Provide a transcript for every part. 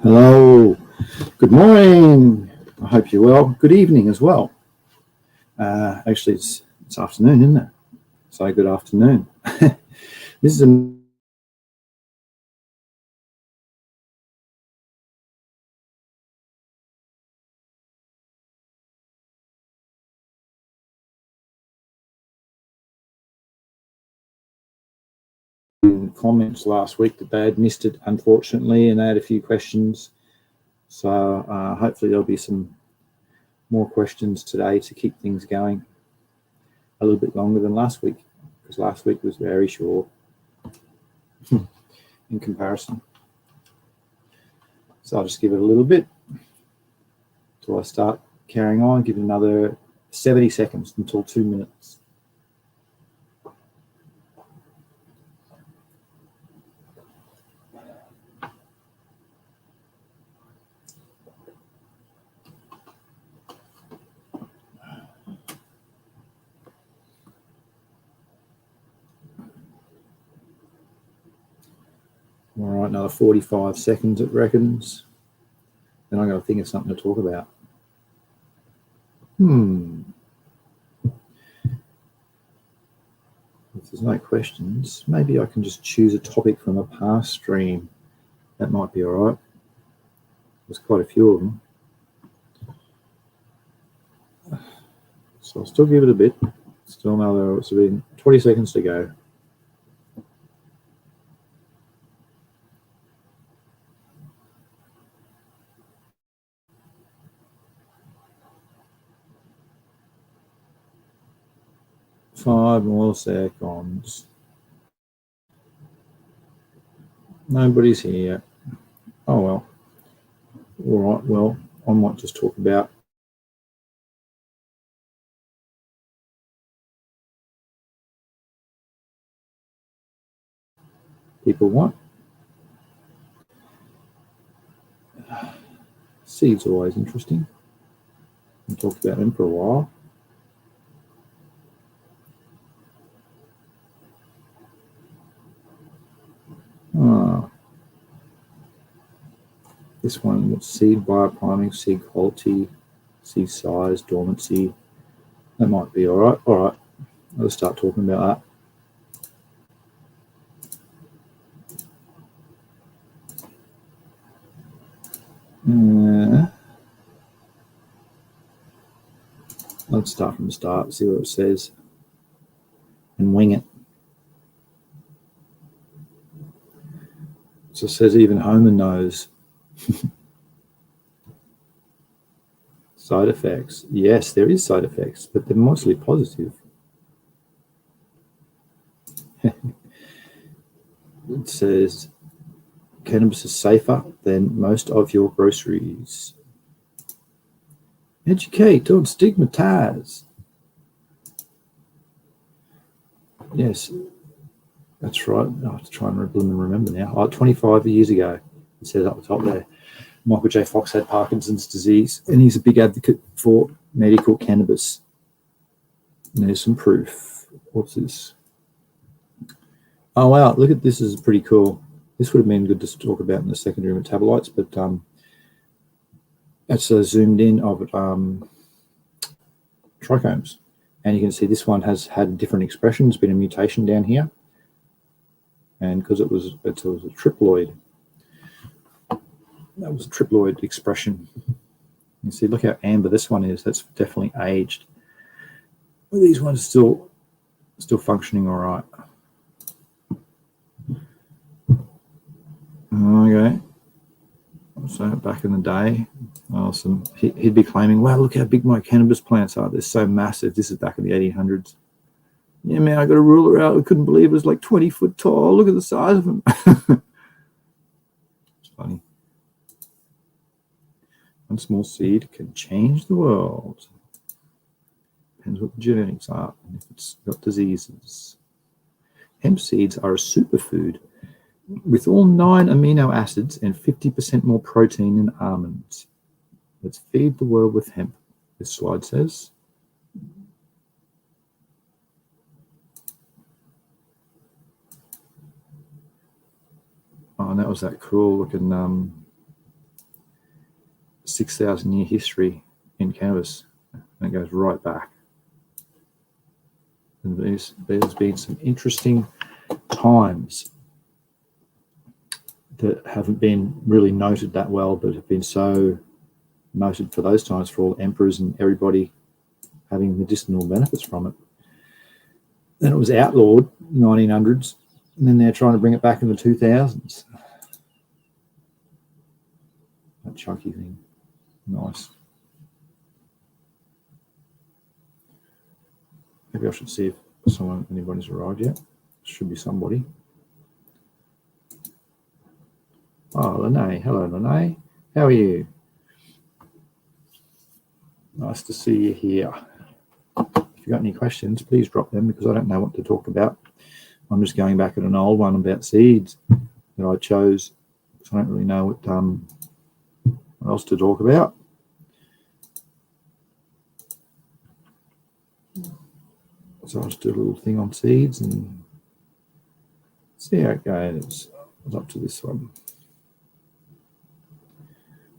Hello, good morning. I hope you're well. Good evening as well. Actually, it's afternoon, isn't it? So good afternoon. This is a comments last week that they had missed it, unfortunately, and they had a few questions. So hopefully there'll be some more questions today to keep things going a little bit longer than last week, because last week was very short in comparison. So I'll just give it a little bit until I start carrying on. Give it another 70 seconds until 2 minutes. All right, another 45 seconds, it reckons. Then I'm going to think of something to talk about. If there's no questions, maybe I can just choose a topic from a past stream. That might be all right. There's quite a few of them. So I'll still give it a bit. Still another, it's been 20 seconds to go. Five more seconds. Nobody's here. Oh well. All right, well, I might just talk about people want. Seeds are always interesting. We'll talk about them for a while. This one, what's seed biopriming, seed quality, seed size, dormancy. That might be all right. All right, I'll start talking about that. Let's start from the start, see what it says, and wing it. So it says even Homer knows. Side effects. Yes, there is side effects, but they're mostly positive. It says cannabis is safer than most of your groceries. Educate, don't stigmatize. Yes, that's right. I have to try and remember now. 25 years ago, it says up the top there, Michael J. Fox had Parkinson's disease, and he's a big advocate for medical cannabis. And there's some proof. What's this? Oh, wow, look at this. This is pretty cool. This would have been good to talk about in the secondary metabolites, but that's a zoomed in of trichomes. And you can see this one has had different expressions, been a mutation down here. And because it was a triploid, that was a triploid expression. You see, look how amber this one is. That's definitely aged. Well, these ones are still functioning all right. Okay. So back in the day, he'd be claiming, wow, look how big my cannabis plants are. They're so massive. This is back in the 1800s. Yeah, man, I got a ruler out. I couldn't believe it was like 20 foot tall. Look at the size of them. It's funny. One small seed can change the world. Depends what the genetics are and if it's got diseases. Hemp seeds are a superfood with all 9 amino acids and 50% more protein than almonds. Let's feed the world with hemp, this slide says. Oh, and that was that cool looking 6,000-year history in cannabis, and it goes right back. And there's been some interesting times that haven't been really noted that well, but have been so noted for those times, for all emperors and everybody having medicinal benefits from it. Then it was outlawed in the 1900s, and then they're trying to bring it back in the 2000s. That chunky thing. Nice. Maybe I should see if anybody's arrived yet. Should be somebody. Oh, Lene. Hello, Lene. How are you? Nice to see you here. If you've got any questions, please drop them, because I don't know what to talk about. I'm just going back at an old one about seeds that I chose, because I don't really know what else to talk about. So I'll just do a little thing on seeds and see how it goes. I was up to this one.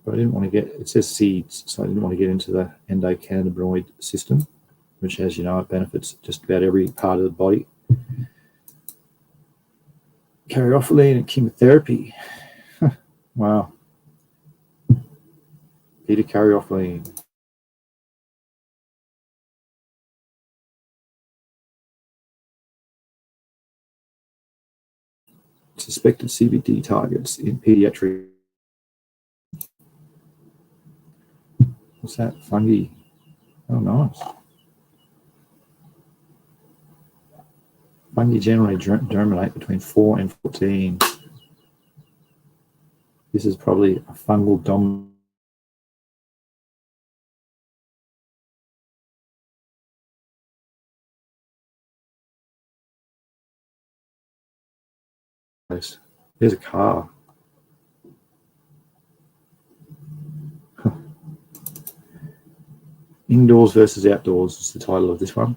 But I didn't want to get, it says seeds, so I didn't want to get into the endocannabinoid system, which, as you know, it benefits just about every part of the body. Caryophyllene and chemotherapy. Wow. Beta caryophyllene. Suspected CBD targets in pediatric. What's that? Fungi. Oh, nice. Fungi generally germinate between 4 and 14. This is probably a fungal dominant. There's a car. Indoors versus outdoors is the title of this one.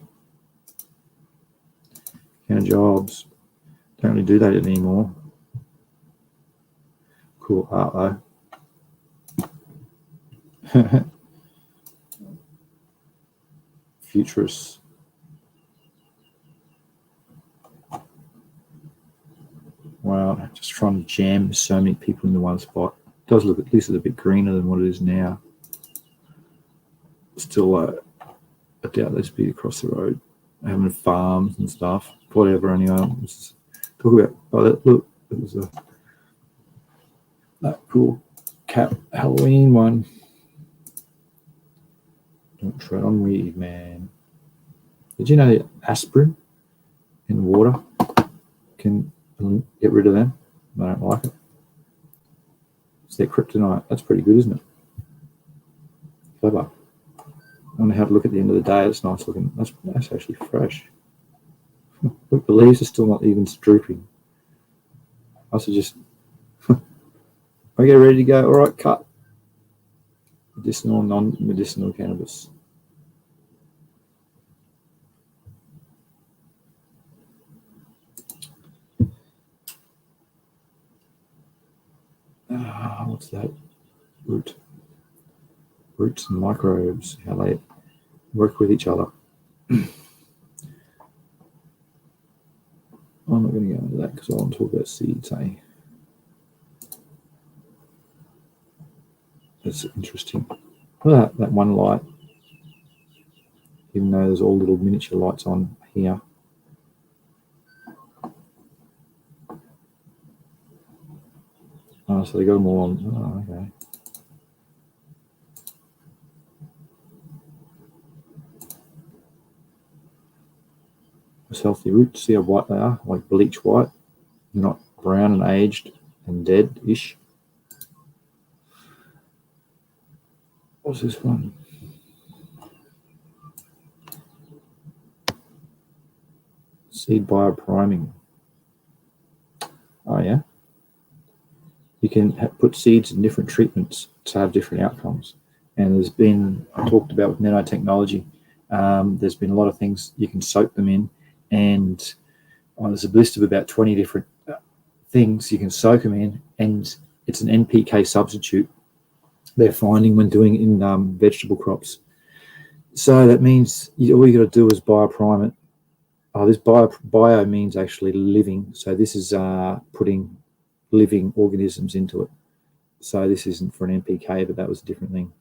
Kind of jobs. Don't really do that anymore. Cool art though. Futurists. Wow, just trying to jam so many people into one spot. It does look at least a bit greener than what it is now. Still, I doubt there's be across the road having farms and stuff. Whatever. Anyway, let's talk about. Oh, look, it was that cool cat Halloween one. Don't tread on weed, man. Did you know that aspirin in water can get rid of them? I don't like it. It's their kryptonite. That's pretty good, isn't it? Clever. I wonder how to look at the end of the day. It's nice looking. That's actually fresh. Look, the leaves are still not even drooping. I suggest I get ready to go. All right, cut. Medicinal, non-medicinal cannabis. What's that? Roots and microbes, how they work with each other. I'm not going to go into that because I want to talk about seeds, eh? That's interesting. Look at that one light, even though there's all little miniature lights on here. Oh, so they got them all on. Oh, okay. It's healthy roots. See how white they are, like bleach white, not brown and aged and dead-ish. What's this one? Seed biopriming. Oh, yeah. You can put seeds in different treatments to have different outcomes. And there's been, I talked about with nanotechnology, there's been a lot of things you can soak them in. And there's a list of about 20 different things you can soak them in. And it's an NPK substitute they're finding when doing it in vegetable crops. So that means all you got to do is bioprime it. This bio means actually living. So this is putting living organisms into it. So this isn't for an NPK, but that was a different thing,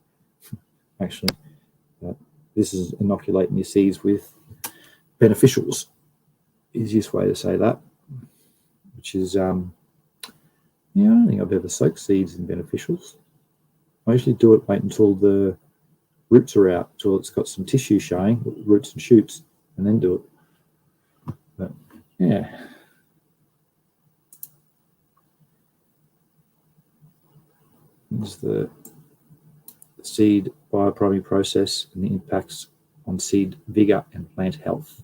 actually. This is inoculating your seeds with beneficials. Easiest way to say that, which is, I don't think I've ever soaked seeds in beneficials. I usually do it, wait until the roots are out, until it's got some tissue showing, roots and shoots, and then do it. But yeah. This is the seed biopriming process and the impacts on seed vigor and plant health.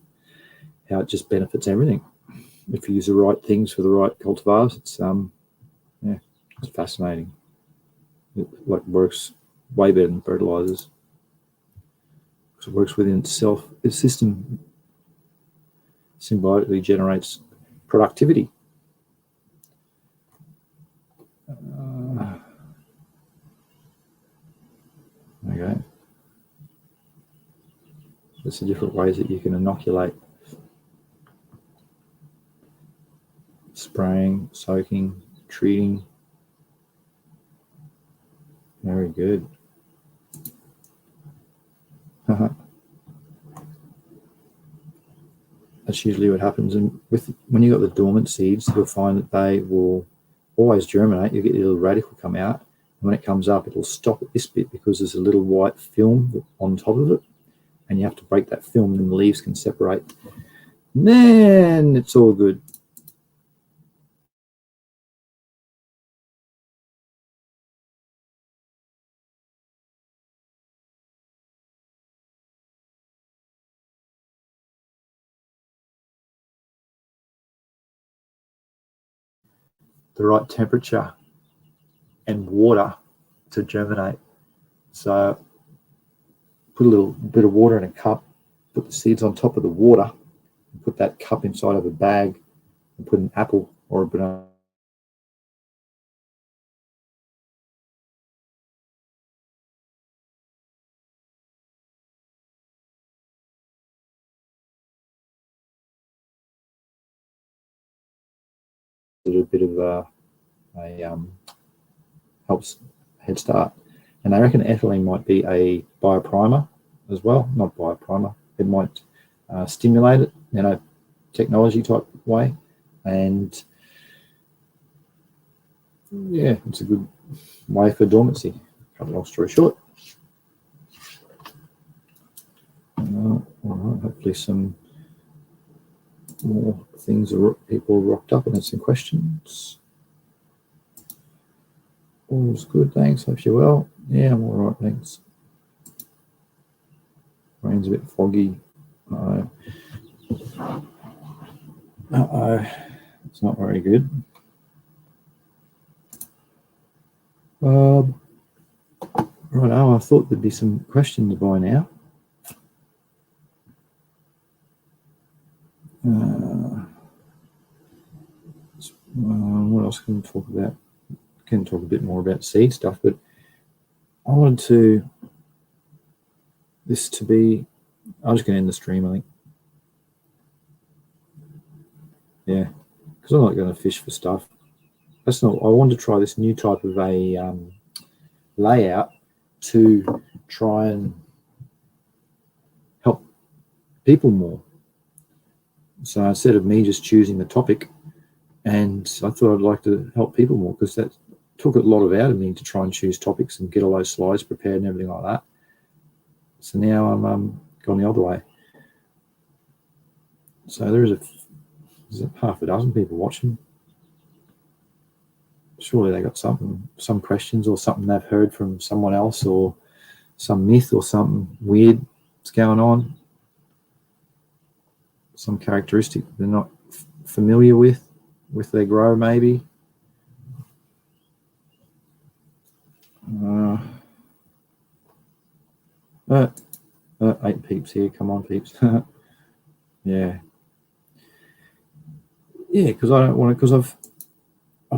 How it just benefits everything. If you use the right things for the right cultivars, it's fascinating. It works way better than fertilizers. It works within itself. The system symbiotically generates productivity. Okay. There's the different ways that you can inoculate. Spraying, soaking, treating. Very good. That's usually what happens. And when you've got the dormant seeds, you'll find that they will always germinate. You get the little radical come out. And when it comes up, it'll stop at this bit because there's a little white film on top of it. And you have to break that film and the leaves can separate. And then it's all good. The right temperature and water to germinate. So put a little bit of water in a cup, put the seeds on top of the water, and put that cup inside of a bag and put an apple or a banana. A bit of helps head start. And they reckon ethylene might be a bioprimer as well. Not bioprimer. It might stimulate it, technology type way. And yeah, it's a good way for dormancy. Cut a long story short. All right, hopefully some more things are people rocked up and had some questions. All's good, thanks. Hope you're well. Yeah, I'm all right, thanks. Rain's a bit foggy. It's not very good. Righto, I thought there'd be some questions by now. What else can we talk about? Can talk a bit more about seed stuff, but I wanted this to be. I'm just going to end the stream, I think. Yeah, because I'm not going to fish for stuff. That's not. I wanted to try this new type of a layout to try and help people more. So instead of me just choosing the topic, and I thought I'd like to help people more because that took a lot out of me to try and choose topics and get all those slides prepared and everything like that. So now I'm going the other way. So there's half a dozen people watching. Surely they got some questions or something they've heard from someone else or some myth or something weird that's going on. Some characteristic they're not familiar with their grow, maybe. 8 peeps here. Come on, peeps. Yeah, because I don't want to. Because I've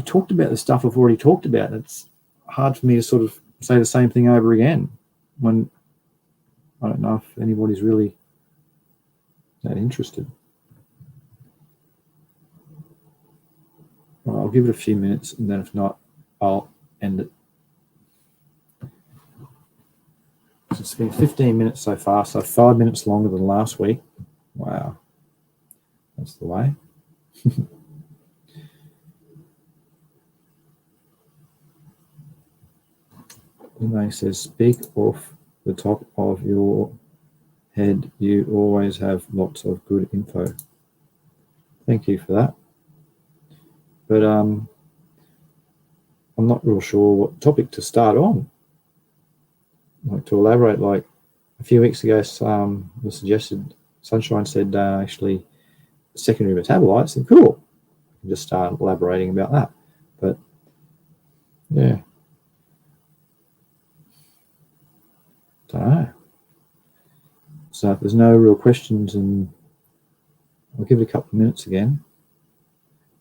talked about the stuff I've already talked about. It's hard for me to sort of say the same thing over again when I don't know if anybody's really that interested. Well, I'll give it a few minutes, and then if not, I'll end it. So it's been 15 minutes so far, so 5 minutes longer than last week. Wow, that's the way. Elaine says, speak off the top of your head. You always have lots of good info. Thank you for that. But I'm not real sure what topic to start on. Like to elaborate, like a few weeks ago, was suggested, Sunshine said, actually, secondary metabolites, and cool. I can just start elaborating about that. But yeah, don't know. So if there's no real questions, and I'll give it a couple of minutes again.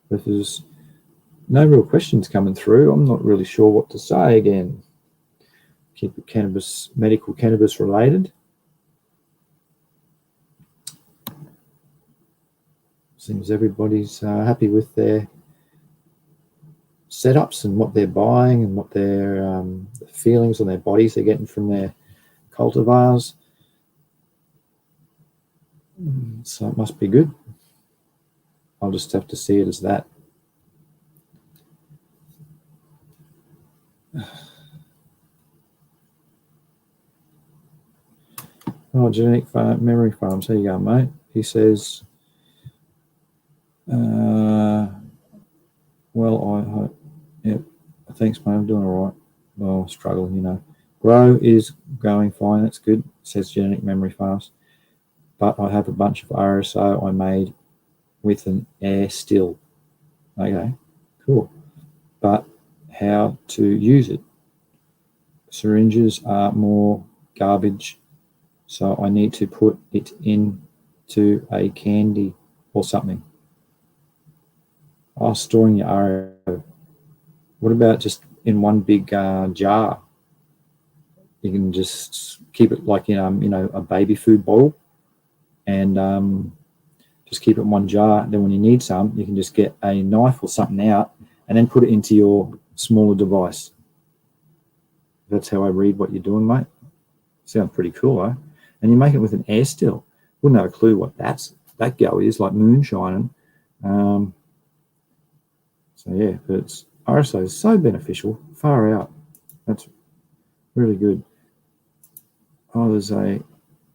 But if there's no real questions coming through, I'm not really sure what to say again. Keep it cannabis, medical cannabis related. Seems everybody's happy with their setups and what they're buying and what their feelings on their bodies they're getting from their cultivars. So it must be good. I'll just have to see it as that. Oh, Genetic Memory Farms. There you go, mate. He says, well, I hope, yep, thanks, mate. I'm doing all right. Well, struggling, you know. Grow is going fine. That's good, says Genetic Memory Farms. But I have a bunch of RSO I made with an air still. Okay, cool. But how to use it? Syringes are more garbage. So I need to put it into a candy or something. Oh, storing your RSO. What about just in one big jar? You can just keep it like in a baby food bottle, and just keep it in one jar. Then when you need some, you can just get a knife or something out, and then put it into your smaller device. That's how I read what you're doing, mate. Sounds pretty cool, eh? And you make it with an air still. Wouldn't have a clue what that go is, like moonshining. So yeah, but it's RSO is so beneficial, far out. That's really good. Oh, there's a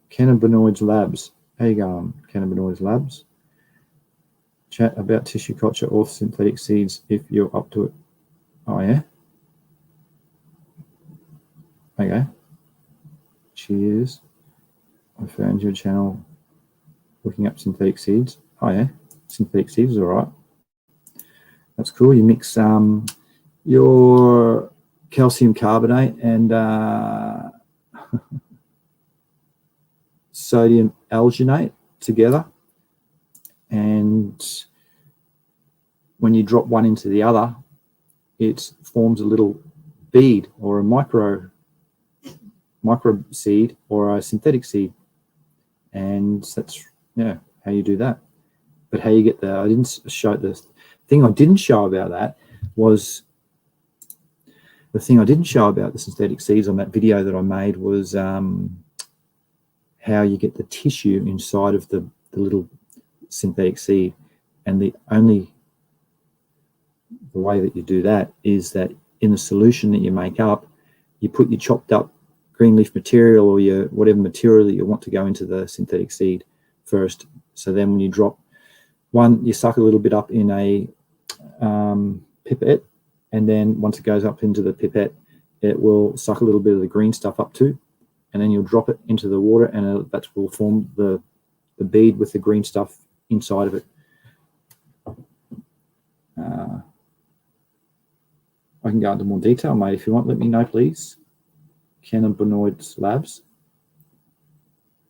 Cannabinoids Labs. How you going, Cannabinoids Labs? Chat about tissue culture or synthetic seeds if you're up to it. Oh yeah. Okay. Cheers. I found your channel looking up synthetic seeds. Oh yeah, synthetic seeds is all right. That's cool. You mix your calcium carbonate and sodium alginate together, and when you drop one into the other, it forms a little bead or a micro seed or a synthetic seed, and that's how you do that. But how you get the I didn't show the thing I didn't show about that was the thing I didn't show about the synthetic seeds on that video that I made was how you get the tissue inside of the little synthetic seed, and the way that you do that is that in the solution that you make up, you put your chopped up green leaf material or your whatever material that you want to go into the synthetic seed first. So then when you drop one, you suck a little bit up in a pipette, and then once it goes up into the pipette, it will suck a little bit of the green stuff up too, and then you'll drop it into the water, and that will form the bead with the green stuff inside of it. I can go into more detail, mate, if you want. Let me know, please. Cannabinoids Labs,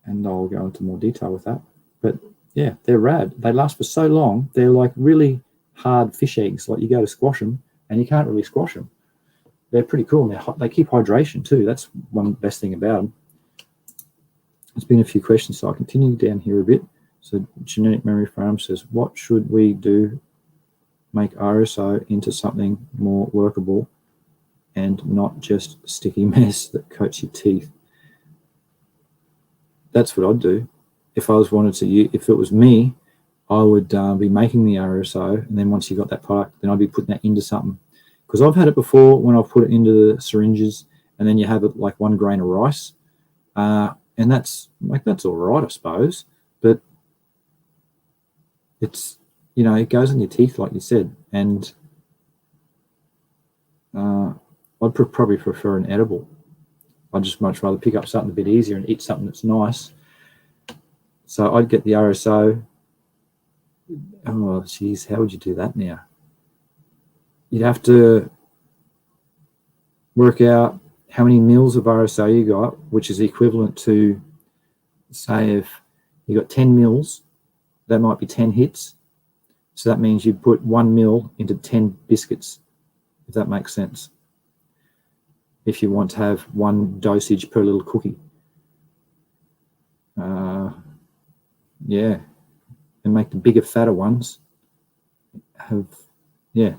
and I'll go into more detail with that. But yeah, they're rad. They last for so long. They're like really hard fish eggs. Like you go to squash them, and you can't really squash them. they're pretty cool. And they keep hydration too. That's one best thing about them. There's been a few questions, so I'll continue down here a bit. So Genetic Memory Farm says, what should we do make RSO into something more workable and not just sticky mess that coats your teeth? That's what I'd do. If I was wanted to, if it was me, I would be making the RSO, and then once you got that product, then I'd be putting that into something. Because I've had it before when I've put it into the syringes, and then you have it like 1 grain of rice, and that's all right, I suppose. But it's, you know, it goes in your teeth, like you said, and I'd probably prefer an edible. I'd just much rather pick up something a bit easier and eat something that's nice. So I'd get the RSO. Oh, geez, how would you do that now? You'd have to work out how many mils of RSO you got, which is equivalent to, say, if you got 10 mils, that might be 10 hits. So that means you'd put 1 mil into 10 biscuits, if that makes sense. If you want to have 1 dosage per little cookie. Yeah. And make the bigger, fatter ones have, yeah.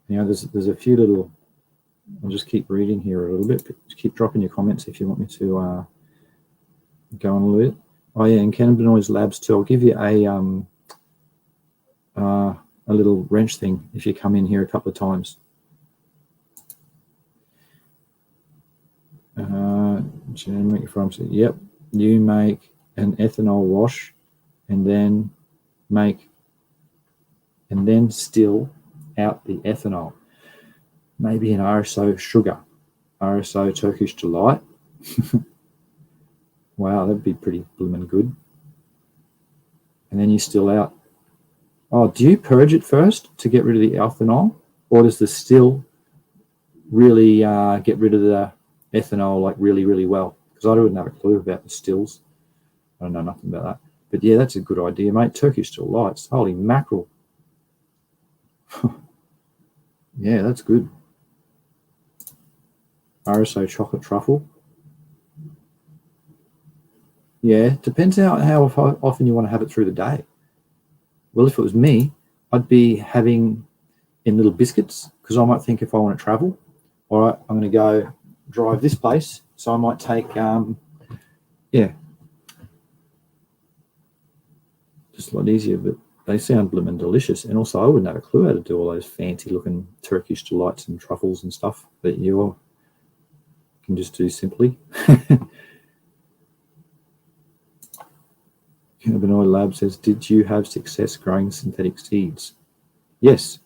You know, there's a few little, I'll just keep reading here a little bit. Just keep dropping your comments if you want me to go on a little bit. Oh yeah, and cannabinoids labs too. I'll give you a little wrench thing if you come in here a couple of times. Yep, you make an ethanol wash and then still out the ethanol. Maybe an RSO sugar, RSO Turkish Delight. Wow, that'd be pretty blooming good. And then you still out. Oh, do you purge it first to get rid of the ethanol, or does the still really get rid of the ethanol like really, really well? Because I wouldn't have a clue about the stills. I don't know nothing about that. But yeah, that's a good idea, mate. Turkish Delights. Holy mackerel. Yeah, that's good. RSO chocolate truffle. Yeah, depends how often you want to have it through the day. Well, if it was me, I'd be having in little biscuits, because I might think if I want to travel, all right, I'm going to go drive this place, so I might take, yeah, just a lot easier, but they sound blooming delicious. And also, I wouldn't have a clue how to do all those fancy-looking Turkish delights and truffles and stuff that you can just do simply. Cannabinoid Lab says, did you have success growing synthetic seeds? Yes.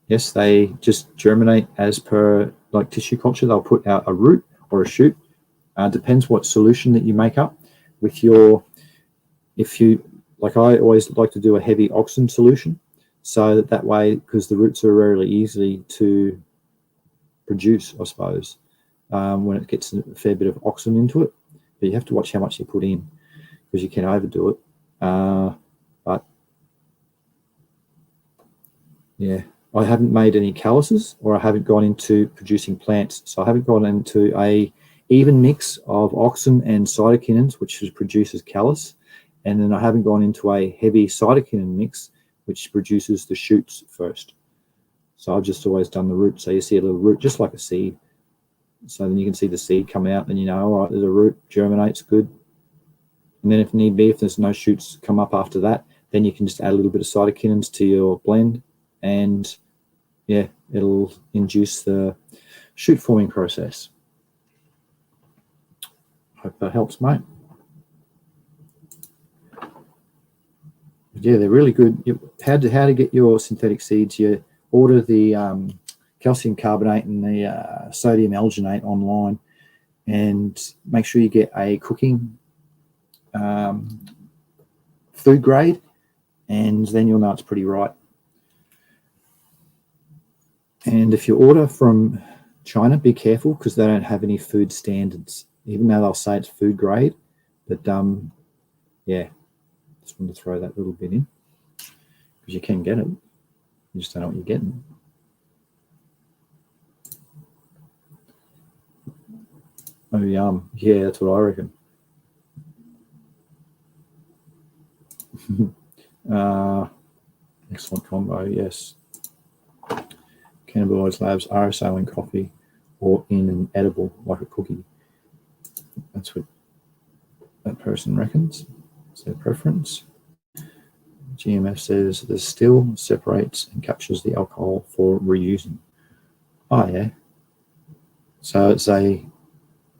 Yes, they just germinate as per like tissue culture. They'll put out a root or a shoot. Depends what solution that you make up with your, if you, like I always like to do a heavy oxen solution, so that way, because the roots are rarely easy to produce, I suppose, when it gets a fair bit of oxen into it. But you have to watch how much you put in, because you can overdo it. But yeah, I haven't made any calluses, or I haven't gone into producing plants. So I haven't gone into a even mix of oxen and cytokinins, which produces callus. And then I haven't gone into a heavy cytokinin mix, which produces the shoots first. So I've just always done the root. So you see a little root, just like a seed. So then you can see the seed come out, and you know, all right, there's a root, germinates good. And then if need be, if there's no shoots come up after that, then you can just add a little bit of cytokinins to your blend, and yeah, it'll induce the shoot forming process. Hope that helps, mate. Yeah, they're really good. How to get your synthetic seeds? You order the calcium carbonate and the sodium alginate online, and make sure you get a cooking food grade, and then you'll know it's pretty right. And if you order from China, be careful, because they don't have any food standards, even though they'll say it's food grade. But yeah, just wanted to throw that little bit in, because you can get it. You just don't know what you're getting. Oh, yum. Yeah, that's what I reckon. Excellent combo, yes. Cannabinoids Labs, RSO in coffee or in an edible, like a cookie. That's what that person reckons. It's their preference. GMF says the still separates and captures the alcohol for reusing. Oh, yeah. So it's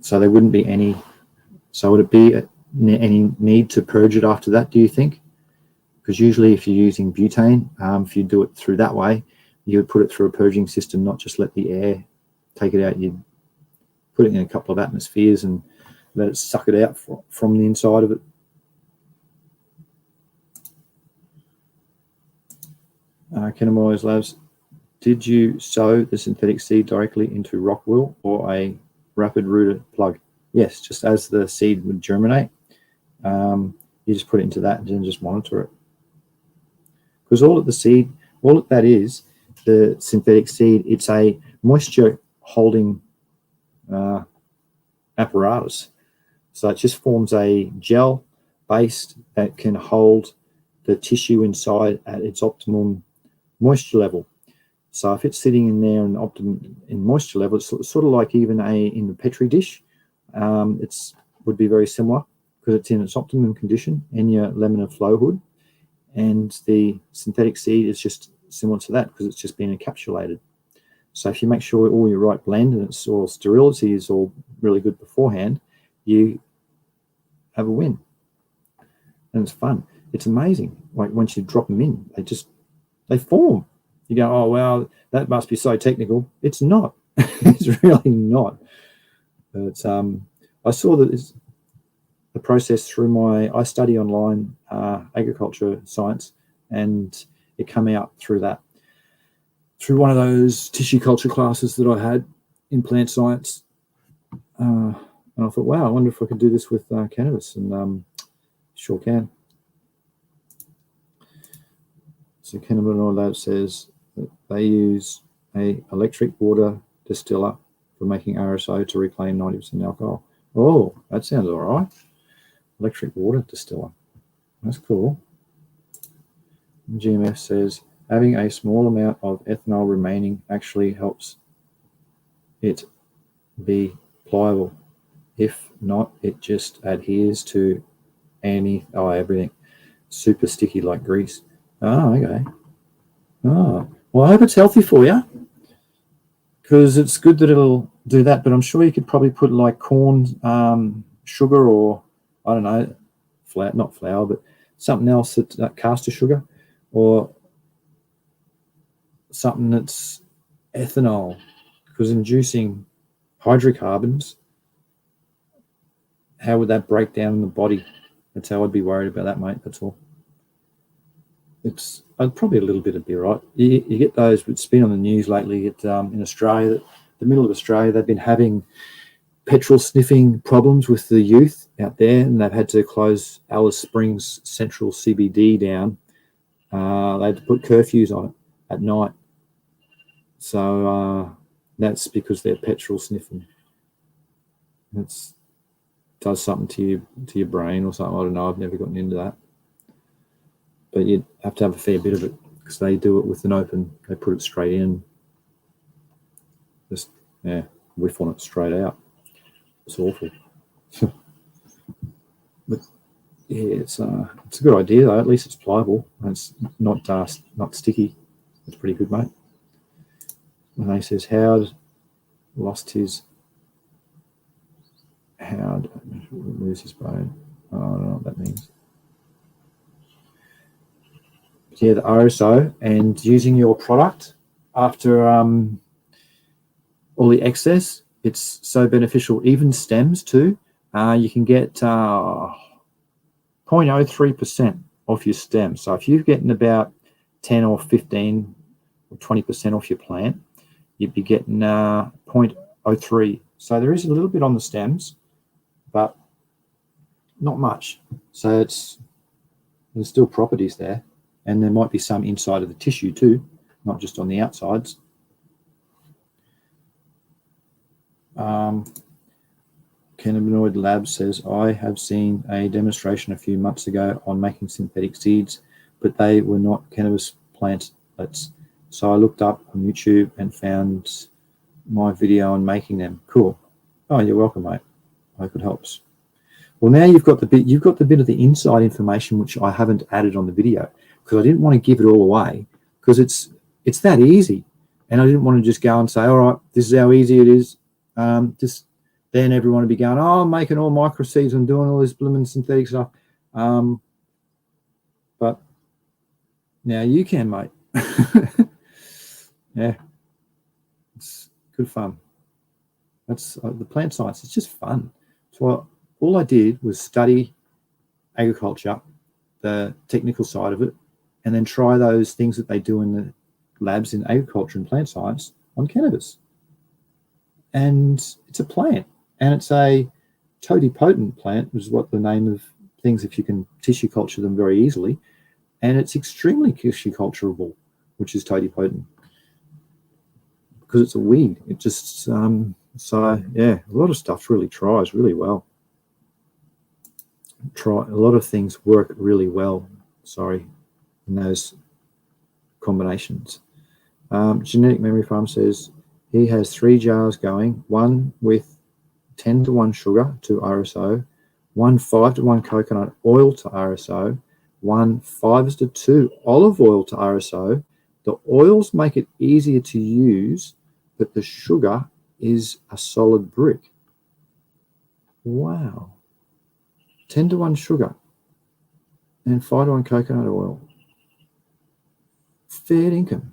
so there wouldn't be any, so would it be any need to purge it after that, do you think? Because usually if you're using butane, if you do it through that way, you would put it through a purging system, not just let the air take it out. You'd put it in a couple of atmospheres and let it suck it out from the inside of it. Cannabinoids Labs, did you sow the synthetic seed directly into rock wool or a rapid rooted plug? Yes, just as the seed would germinate, you just put it into that and then just monitor it. Because all that is, the synthetic seed, it's a moisture holding apparatus. So it just forms a gel base that can hold the tissue inside at its optimum moisture level. So if it's sitting in there in optimum in moisture level, it's sort of like even in the Petri dish. It's would be very similar because it's in its optimum condition in your laminar flow hood, and the synthetic seed is just similar to that because it's just been encapsulated. So if you make sure all your right blend and its all sterility is all really good beforehand, you have a win, and it's fun. It's amazing. Like once you drop them in, they form. You go, oh wow, that must be so technical. It's not. It's really not. But I saw that the process through I study online agriculture science, and it came out through that. Through one of those tissue culture classes that I had in plant science. And I thought, wow, I wonder if I could do this with cannabis, and sure can. So Cannabinoid Lab says that they use a electric water distiller for making RSO to reclaim 90% alcohol. Oh, that sounds all right. Electric water distiller. That's cool. And GMF says having a small amount of ethanol remaining actually helps it be pliable. If not, it just adheres to everything. Super sticky like grease. Oh, okay. Oh, well, I hope it's healthy for you, because it's good that it'll do that. But I'm sure you could probably put like corn sugar, or I don't know, not flour, but something else that caster sugar, or something that's ethanol, because inducing hydrocarbons, how would that break down in the body? That's how I'd be worried about that, mate. That's all. It's probably a little bit of beer, right? You get those. It's been on the news lately in Australia, the middle of Australia, they've been having petrol sniffing problems with the youth out there, and they've had to close Alice Springs Central CBD down. They had to put curfews on it at night. So that's because they're petrol sniffing. It does something to your brain or something. I don't know. I've never gotten into that. But you'd have to have a fair bit of it, because they do it with an open. They put it straight in. Just whiff on it straight out. It's awful. But yeah, it's a good idea though. At least it's pliable and it's not sticky. It's pretty good, mate. And he says Howard lost lose his bone. Oh, I don't know what that means. But yeah, the RSO and using your product after all the excess, it's so beneficial. Even stems too. You can get 0.03% off your stem. So if you're getting about 10 or 15 or 20% off your plant, you'd be getting 0.03. So there is a little bit on the stems, but not much. So there's still properties there, and there might be some inside of the tissue too, not just on the outsides. Cannabinoid Lab says, I have seen a demonstration a few months ago on making synthetic seeds, but they were not cannabis plantlets. So I looked up on YouTube and found my video on making them. Cool. Oh, you're welcome, mate. I hope it helps. Well, now you've got the bit of the inside information which I haven't added on the video because I didn't want to give it all away because it's that easy, and I didn't want to just go and say, all right, this is how easy it is. Just then everyone would be going, oh, I'm making all micro seeds and doing all this blooming synthetic stuff. But now you can, mate. Yeah, it's good fun. That's the plant science. It's just fun. So all I did was study agriculture, the technical side of it, and then try those things that they do in the labs in agriculture and plant science on cannabis. And it's a plant, and it's a totipotent plant, which is what the name of things if you can tissue culture them very easily. And it's extremely tissue culturable, which is totipotent, because it's a weed. It just, so yeah, a lot of stuff really tries really well. A lot of things work really well, in those combinations. Genetic Memory Farm says he has 3 jars going, one with 10-to-1 sugar to RSO, one 5-to-1 coconut oil to RSO, one 5:2 olive oil to RSO. The oils make it easier to use, but the sugar is a solid brick. Wow. 10-to-1 sugar and 5-to-1 coconut oil. Fair income.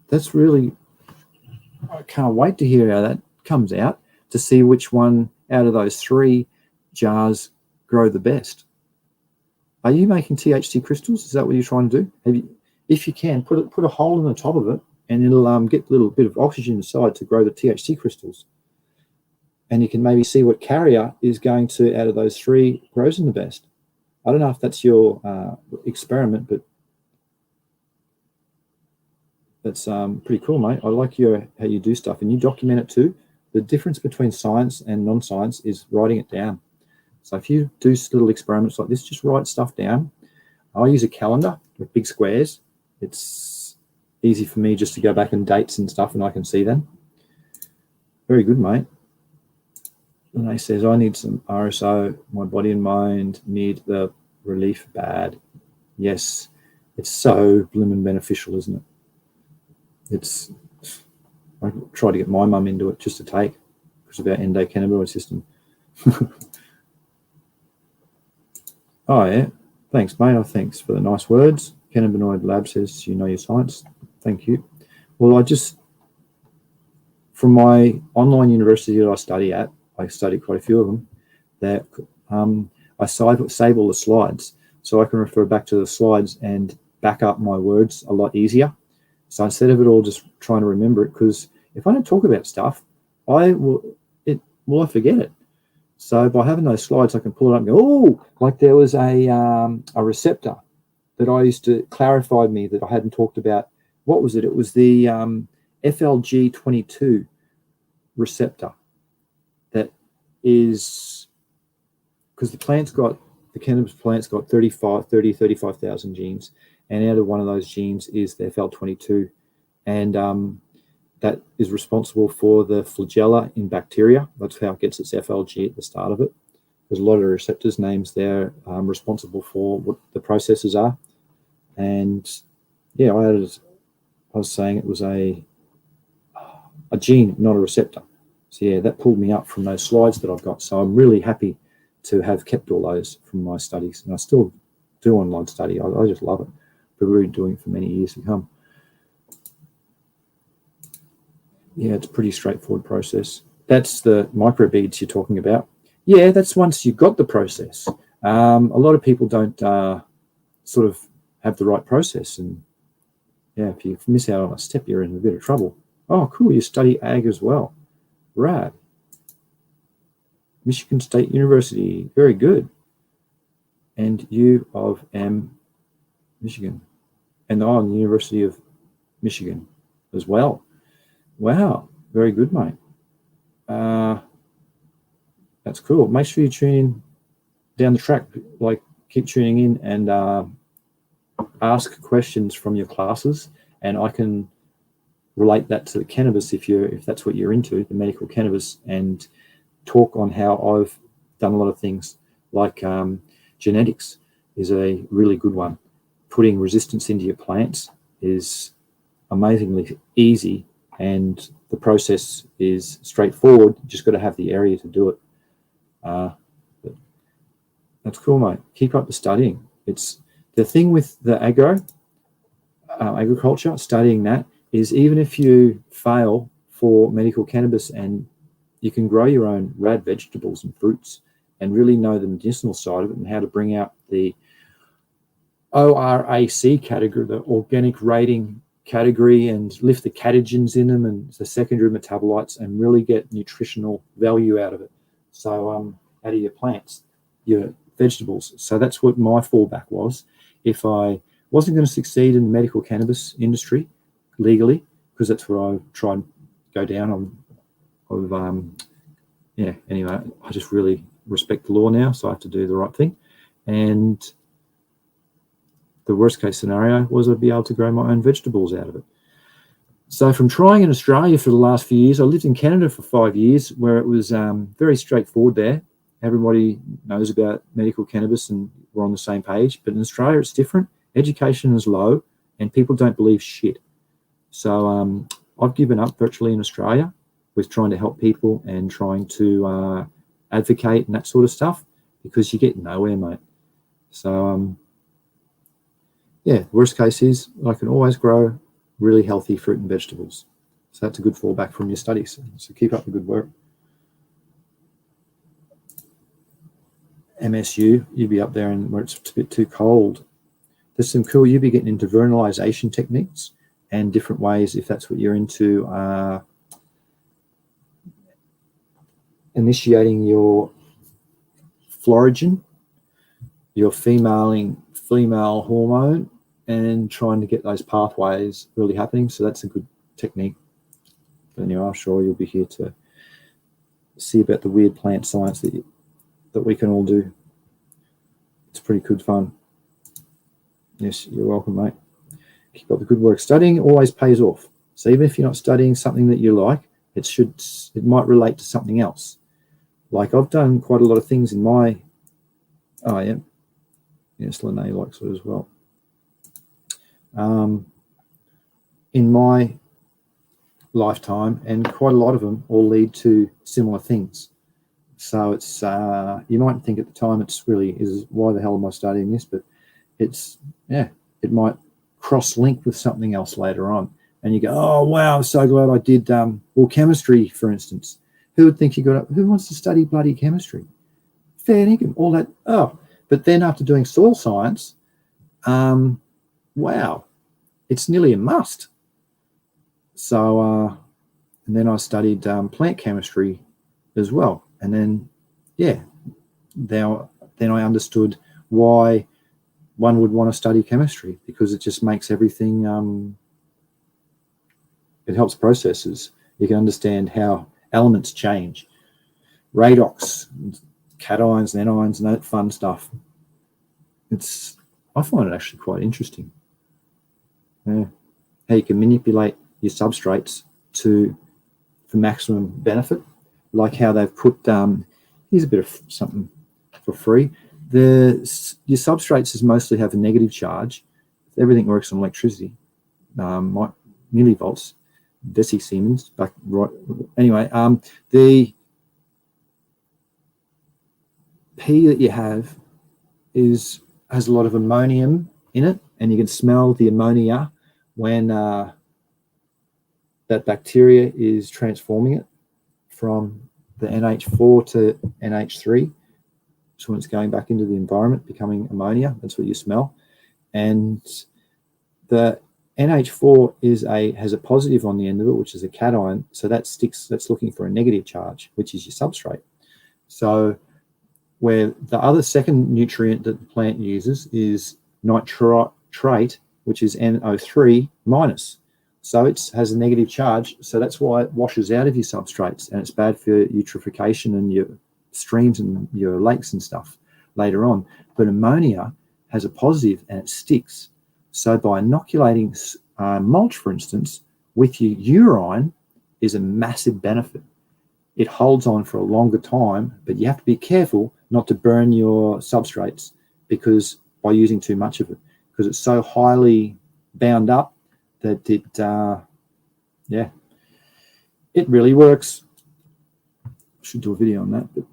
That's really, I can't wait to hear how that comes out, to see which one out of those 3 jars grow the best. Are you making THC crystals? Is that what you're trying to do? If you can, put a hole in the top of it, and it'll get a little bit of oxygen inside to grow the THC crystals. And you can maybe see what carrier is going to, out of those 3, grows in the best. I don't know if that's your experiment, but that's pretty cool, mate. I like how you do stuff, and you document it too. The difference between science and non-science is writing it down. So if you do little experiments like this, just write stuff down. I use a calendar with big squares. It's easy for me just to go back and dates and stuff, and I can see them. Very good, mate. And he says, I need some RSO. My body and mind need the relief bad. Yes, it's so blooming beneficial, isn't it? I try to get my mum into it just to take because of our endocannabinoid system. Oh, yeah. Thanks, mate. Thanks for the nice words. Cannabinoid Lab says you know your science. Thank you. Well, from my online university that I study at, I study quite a few of them, that I save all the slides, so I can refer back to the slides and back up my words a lot easier. So instead of it all just trying to remember it, because if I don't talk about stuff, I forget it. So by having those slides, I can pull it up and go, oh, like there was a receptor that I used to clarify me that I hadn't talked about. What was it? It was the FLG22 receptor. That is because the cannabis plant's got 35,000 genes, and out of one of those genes is the FL22, and that is responsible for the flagella in bacteria. That's how it gets its FLG at the start of it. There's a lot of receptors names there responsible for what the processes are. And yeah, I was saying it was a gene, not a receptor. So yeah, that pulled me up from those slides that I've got. So I'm really happy to have kept all those from my studies. And I still do online study. I just love it. But we're doing it for many years to come. Yeah, it's a pretty straightforward process. That's the microbeads you're talking about. Yeah, that's once you've got the process. A lot of people don't sort of have the right process. And yeah, if you miss out on a step, you're in a bit of trouble. Oh, cool. You study ag as well. Rad. Michigan State University. Very good. And U of M, Michigan. And the University of Michigan as well. Wow. Very good, mate. That's cool. Make sure you tune in down the track, like keep tuning in and ask questions from your classes, and I can relate that to the cannabis if that's what you're into, the medical cannabis, and talk on how I've done a lot of things. Like genetics is a really good one. Putting resistance into your plants is amazingly easy, and the process is straightforward. You just got to have the area to do it. But that's cool, mate. Keep up the studying. It's the thing with the agriculture, studying that is, even if you fail for medical cannabis and you can grow your own rad vegetables and fruits and really know the medicinal side of it and how to bring out the ORAC category, the organic rating category, and lift the catechins in them and the secondary metabolites and really get nutritional value out of it. So out of your plants, your vegetables. So that's what my fallback was. If I wasn't going to succeed in the medical cannabis industry legally, because that's where I try and go down on, anyway, I just really respect the law now, so I have to do the right thing. And the worst case scenario was I'd be able to grow my own vegetables out of it. So from trying in Australia for the last few years, I lived in Canada for 5 years, where it was very straightforward there. Everybody knows about medical cannabis and we're on the same page. But in Australia, it's different. Education is low and people don't believe shit. So I've given up virtually in Australia with trying to help people and trying to advocate and that sort of stuff, because you get nowhere, mate. So, worst case is I can always grow really healthy fruit and vegetables. So that's a good fallback from your studies. So keep up the good work. MSU, you'd be up there and where it's a bit too cold. There's some cool, you'd be getting into vernalization techniques and different ways, if that's what you're into, initiating your florigen, your female hormone, and trying to get those pathways really happening. So that's a good technique. But anyway, I'm sure you'll be here to see about the weird plant science that we can all do. It's pretty good fun. Yes, you're welcome, mate. Keep up the good work. Studying always pays off. So even if you're not studying something that you like, it might relate to something else. Like I've done quite a lot of things in my, yes, Lene likes it as well. In my lifetime, and quite a lot of them all lead to similar things. So it's you might think at the time it's really is why the hell am I studying this? But it's it might cross-link with something else later on, and you go, oh wow, I'm so glad I did chemistry, for instance. Who would think who wants to study bloody chemistry? Fair income, all that. Oh, but then after doing soil science, wow, it's nearly a must. So and then I studied plant chemistry as well. And then, then I understood why one would want to study chemistry, because it just makes everything, it helps processes. You can understand how elements change, redox, cations and anions and that fun stuff. I find it actually quite interesting. Yeah. How you can manipulate your substrates for maximum benefit. Like how they've put, here's a bit of something for free. Your substrates mostly have a negative charge. Everything works on electricity, millivolts, decisiemens. Back right. Anyway, the P that you have has a lot of ammonium in it, and you can smell the ammonia when that bacteria is transforming it from the NH4 to NH3. So when it's going back into the environment, becoming ammonia, that's what you smell. And the NH4 has a positive on the end of it, which is a cation. So that's looking for a negative charge, which is your substrate. So where the other second nutrient that the plant uses is nitrate, which is NO3 minus. So it has a negative charge. So that's why it washes out of your substrates, and it's bad for eutrophication and your streams and your lakes and stuff later on. But ammonia has a positive and it sticks. So by inoculating mulch, for instance, with your urine is a massive benefit. It holds on for a longer time, but you have to be careful not to burn your substrates because by using too much of it, because it's so highly bound up that it, yeah, it really works. I should do a video on that, but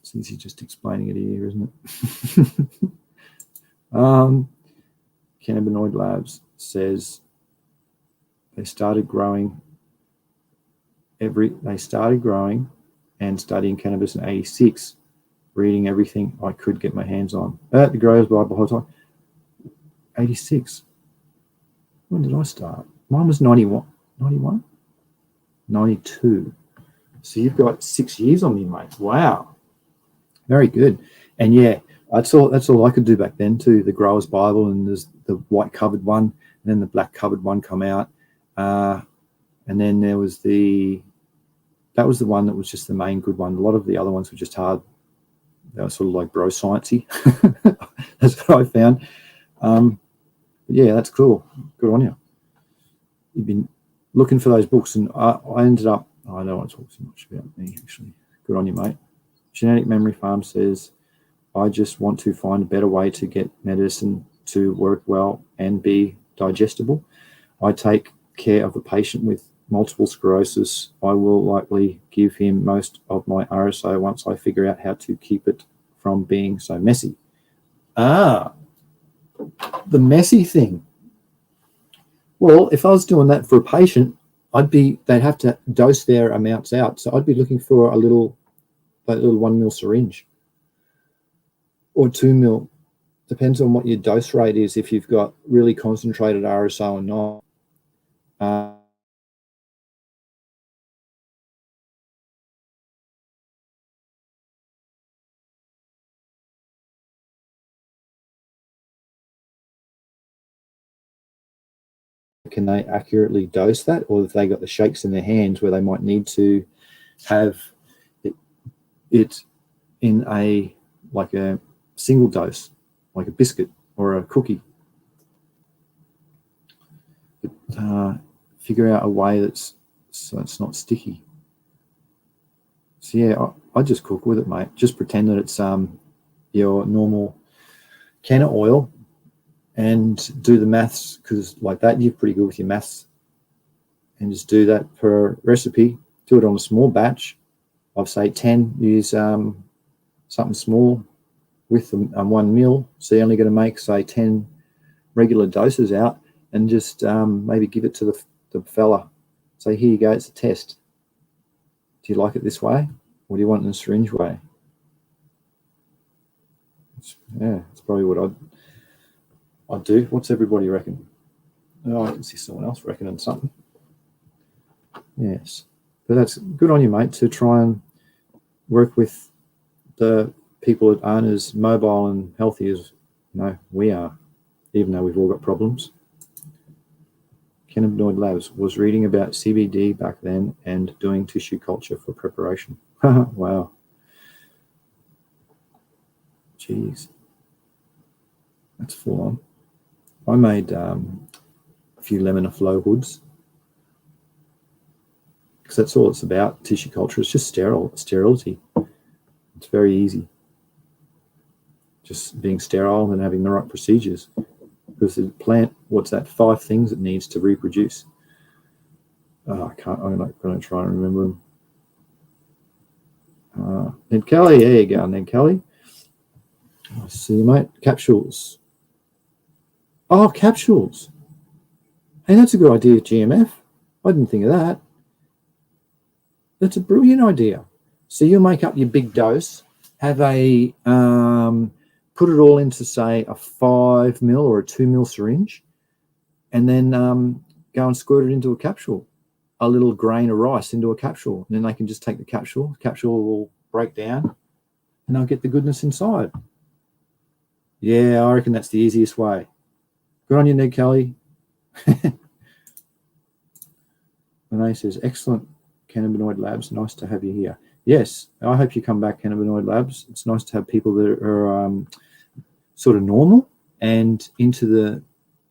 since he's just explaining it here, isn't it? Cannabinoid Labs says they started growing and studying cannabis in '86, reading everything I could get my hands on. The Growers Bible whole time. '86. When did I start? Mine was 91, 92. So you've got 6 years on me, mate. Wow. Very good. And yeah, that's all I could do back then too. The Growers Bible, and there's the white covered one, and then the black covered one come out. And then there was that was the one that was just the main good one. A lot of the other ones were just hard. They were sort of like bro sciencey. That's what I found. But yeah, that's cool. Good on you. You've been looking for those books, and I ended up, I don't want to talk too much about me, actually. Good on you, mate. Genetic Memory Farm says, I just want to find a better way to get medicine to work well and be digestible. I take care of a patient with multiple sclerosis. I will likely give him most of my RSO once I figure out how to keep it from being so messy. The messy thing. Well, if I was doing that for a patient, they'd have to dose their amounts out. So I'd be looking for a little 1 mil syringe or 2 mil. Depends on what your dose rate is, if you've got really concentrated RSO or not. Can they accurately dose that, or if they got the shakes in their hands where they might need to have it in a single dose, like a biscuit or a cookie? But figure out a way so it's not sticky. So yeah, I just cook with it, mate. Just pretend that it's your normal canna oil, and do the maths, because like that, you're pretty good with your maths. And just do that per recipe. Do it on a small batch of, say, 10. Use something small with 1 mil. So you're only going to make, say, 10 regular doses out, and just maybe give it to the fella. Say, here you go, it's a test. Do you like it this way, or do you want it in a syringe way? It's probably what I'd do. What's everybody reckon? Oh, I can see someone else reckoning something. Yes, but that's good on you, mate, to try and work with the people that aren't as mobile and healthy as we are, even though we've all got problems. Cannabinoid Labs was reading about CBD back then and doing tissue culture for preparation. Wow. Jeez. That's full on. I made a few lemon flow hoods, because that's all it's about. Tissue culture is just sterility. It's very easy. Just being sterile and having the right procedures. Because the plant, 5 things it needs to reproduce? I'm not going to try and remember them. Ned Kelly, there you go, Ned Kelly. I see you, mate. Capsules. Oh, capsules. Hey, that's a good idea, GMF. I didn't think of that. That's a brilliant idea. So you'll make up your big dose, have a put it all into, say, a 5 mil or a 2 mil syringe, and then go and squirt it into a capsule, a little grain of rice into a capsule. And then they can just take the capsule will break down, and they'll get the goodness inside. Yeah, I reckon that's the easiest way. Good on you, Ned Kelly. Renee says, excellent cannabinoid labs. Nice to have you here. Yes, I hope you come back, cannabinoid labs. It's nice to have people that are sort of normal and into the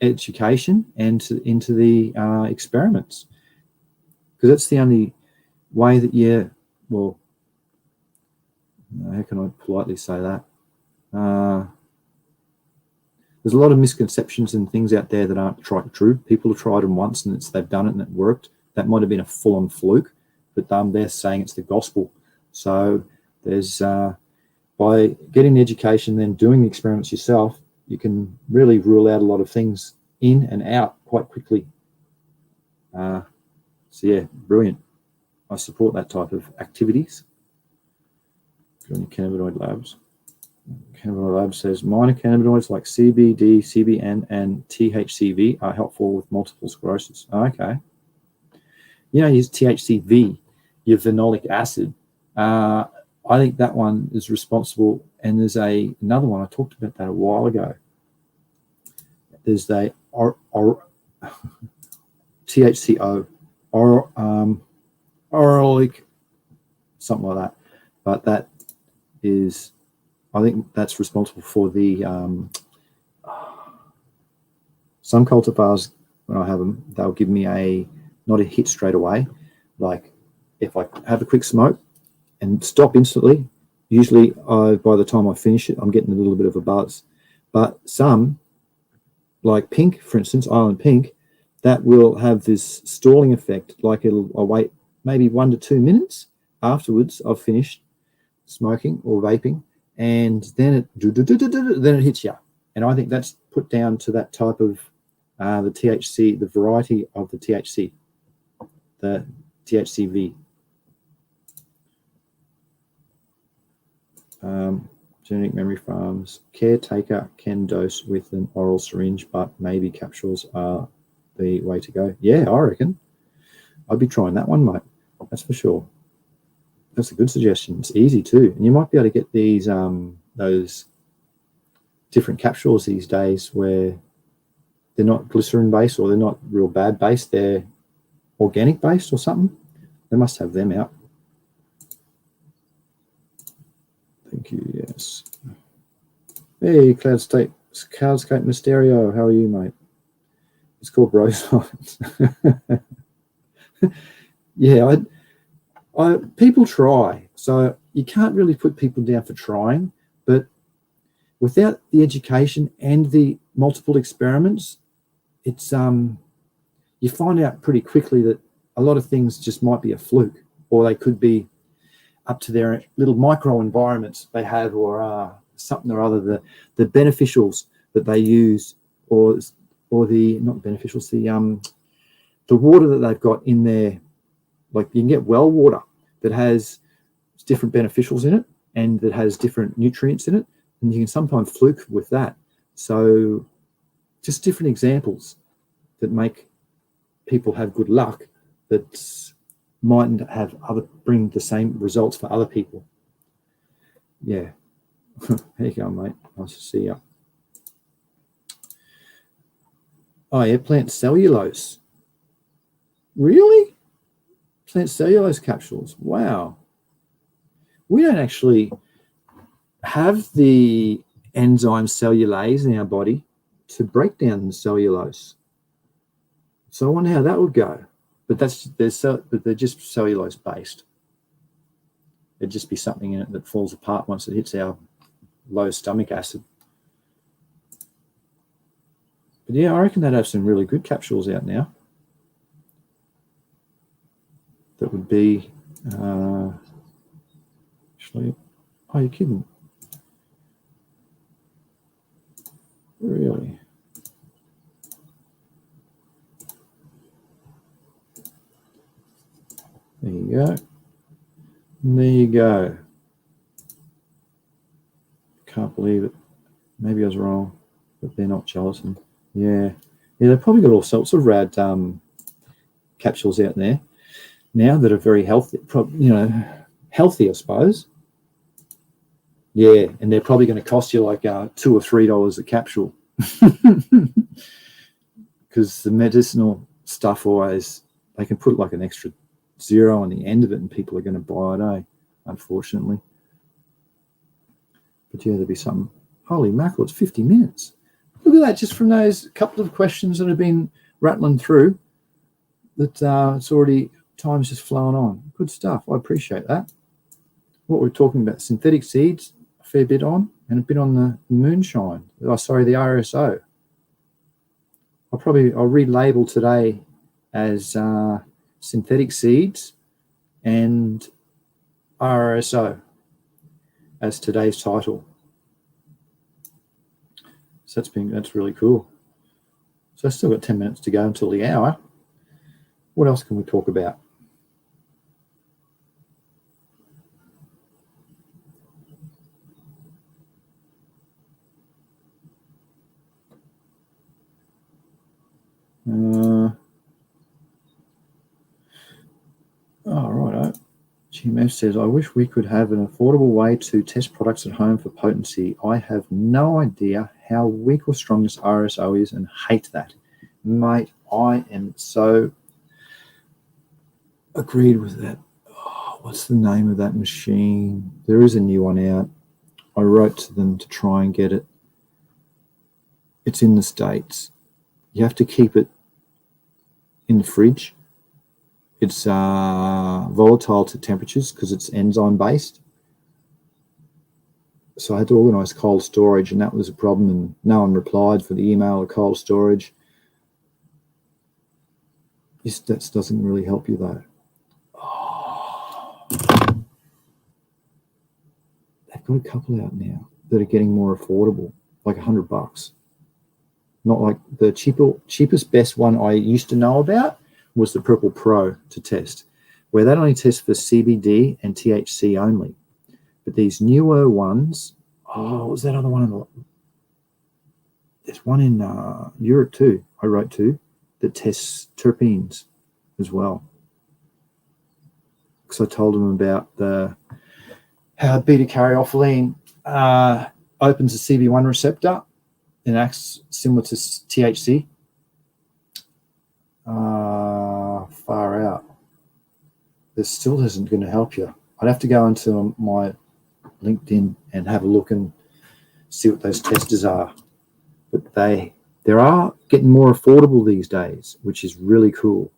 education and into the experiments, because that's the only way that well, how can I politely say that? There's a lot of misconceptions and things out there that aren't true. People have tried them once and they've done it and it worked. That might have been a full-on fluke, but they're saying it's the gospel. So there's by getting the education, then doing the experiments yourself, you can really rule out a lot of things in and out quite quickly. So yeah, brilliant. I support that type of activities. Go on your cannabinoid labs. Cannabinoid Lab says minor cannabinoids like CBD, CBN, and THCV are helpful with multiple sclerosis. Okay. You know, use THCV, your phenolic acid. I think that one is responsible. And there's another one. I talked about that a while ago. There's the THCO, oralic, something like that. But that is, I think that's responsible for the some cultivars. When I have them, they'll give me not a hit straight away. Like if I have a quick smoke and stop instantly, usually by the time I finish it, I'm getting a little bit of a buzz. But some, like pink, for instance, Island Pink, that will have this stalling effect. Like I'll wait maybe 1 to 2 minutes afterwards I've finished smoking or vaping, and then it hits you. And I think that's put down to that type of the THC, the variety of the THC, the THCV. Genetic Memory Farms, caretaker can dose with an oral syringe, but maybe capsules are the way to go. Yeah, I reckon. I'd be trying that one, mate. That's for sure. That's a good suggestion. It's easy too. And you might be able to get these those different capsules these days where they're not glycerin based or they're not real bad based, they're organic based or something. They must have them out. Thank you, yes. Hey, Cloudscape Mysterio, how are you, mate? It's called Bro Science. Yeah, people try, so you can't really put people down for trying, but without the education and the multiple experiments, it's you find out pretty quickly that a lot of things just might be a fluke, or they could be up to their little micro environments they have, or something or other, the beneficials that they use, or the not beneficials, the water that they've got in there. Like you can get well water that has different beneficials in it and that has different nutrients in it, and you can sometimes fluke with that. So just different examples that make people have good luck that mightn't have bring the same results for other people. Yeah. How you going, mate? Nice to see you. Oh yeah, plant cellulose. Really? Plant cellulose capsules. Wow. We don't actually have the enzyme cellulase in our body to break down the cellulose. So I wonder how that would go. But they're just cellulose based. There'd just be something in it that falls apart once it hits our low stomach acid. But yeah, I reckon they'd have some really good capsules out now. That would be actually, oh, you're kidding. Really? There you go. And there you go. Can't believe it. Maybe I was wrong, but they're not gelatin. Yeah. Yeah, they've probably got all sorts of rad capsules out there now that are very healthy, healthy, I suppose. Yeah, and they're probably going to cost you like $2 or $3 a capsule, because the medicinal stuff always, they can put like an extra 0 on the end of it and people are going to buy it, unfortunately. But yeah, there'll be something. Holy mackerel, it's 50 minutes. Look at that, just from those couple of questions that have been rattling through, that it's already, time's just flowing on. Good stuff. I appreciate that. What we're talking about, synthetic seeds, a fair bit on, and a bit on the moonshine. Oh, sorry, the RSO. I'll relabel today as synthetic seeds and RSO as today's title. So that's really cool. So I've still got 10 minutes to go until the hour. What else can we talk about? Righto. GMF says, I wish we could have an affordable way to test products at home for potency. I have no idea how weak or strong this RSO is and hate that. Mate, I am so agreed with that. Oh, what's the name of that machine? There is a new one out. I wrote to them to try and get it. It's in the States. You have to keep it in the fridge. It's volatile to temperatures because it's enzyme based. So I had to organise cold storage, and that was a problem, and no one replied for the email or cold storage. That doesn't really help you though. Oh. They've got a couple out now that are getting more affordable, like $100. Not like the cheapest best one I used to know about was the Purple Pro to test, where that only tests for CBD and THC only. But these newer ones, what was that other one? There's one in Europe too, I wrote to, that tests terpenes as well. Because I told them about how beta-caryophyllene opens the CB1 receptor and acts similar to THC. Far out. This still isn't going to help you. I'd have to go into my LinkedIn and have a look and see what those testers are. But they are getting more affordable these days, which is really cool.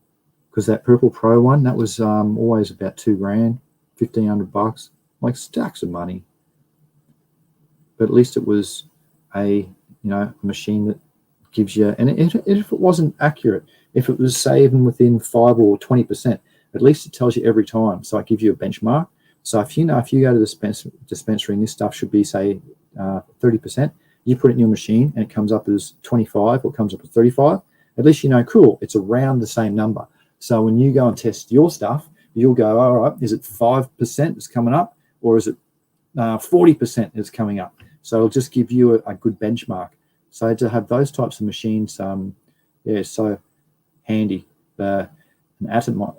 Because that Purple Pro one, that was always about $2,000, $1,500, like stacks of money. But at least it was a machine that gives you, and if it wasn't accurate, if it was saving within 5 or 20%, at least it tells you every time. So it gives you a benchmark. So if you go to the dispensary and this stuff should be, say, 30%, you put it in your machine and it comes up as 25 or comes up as 35, at least you know, cool, it's around the same number. So when you go and test your stuff, you'll go, all right, is it 5% that's coming up, or is it 40% that's coming up? So it'll just give you a good benchmark. So to have those types of machines, so handy.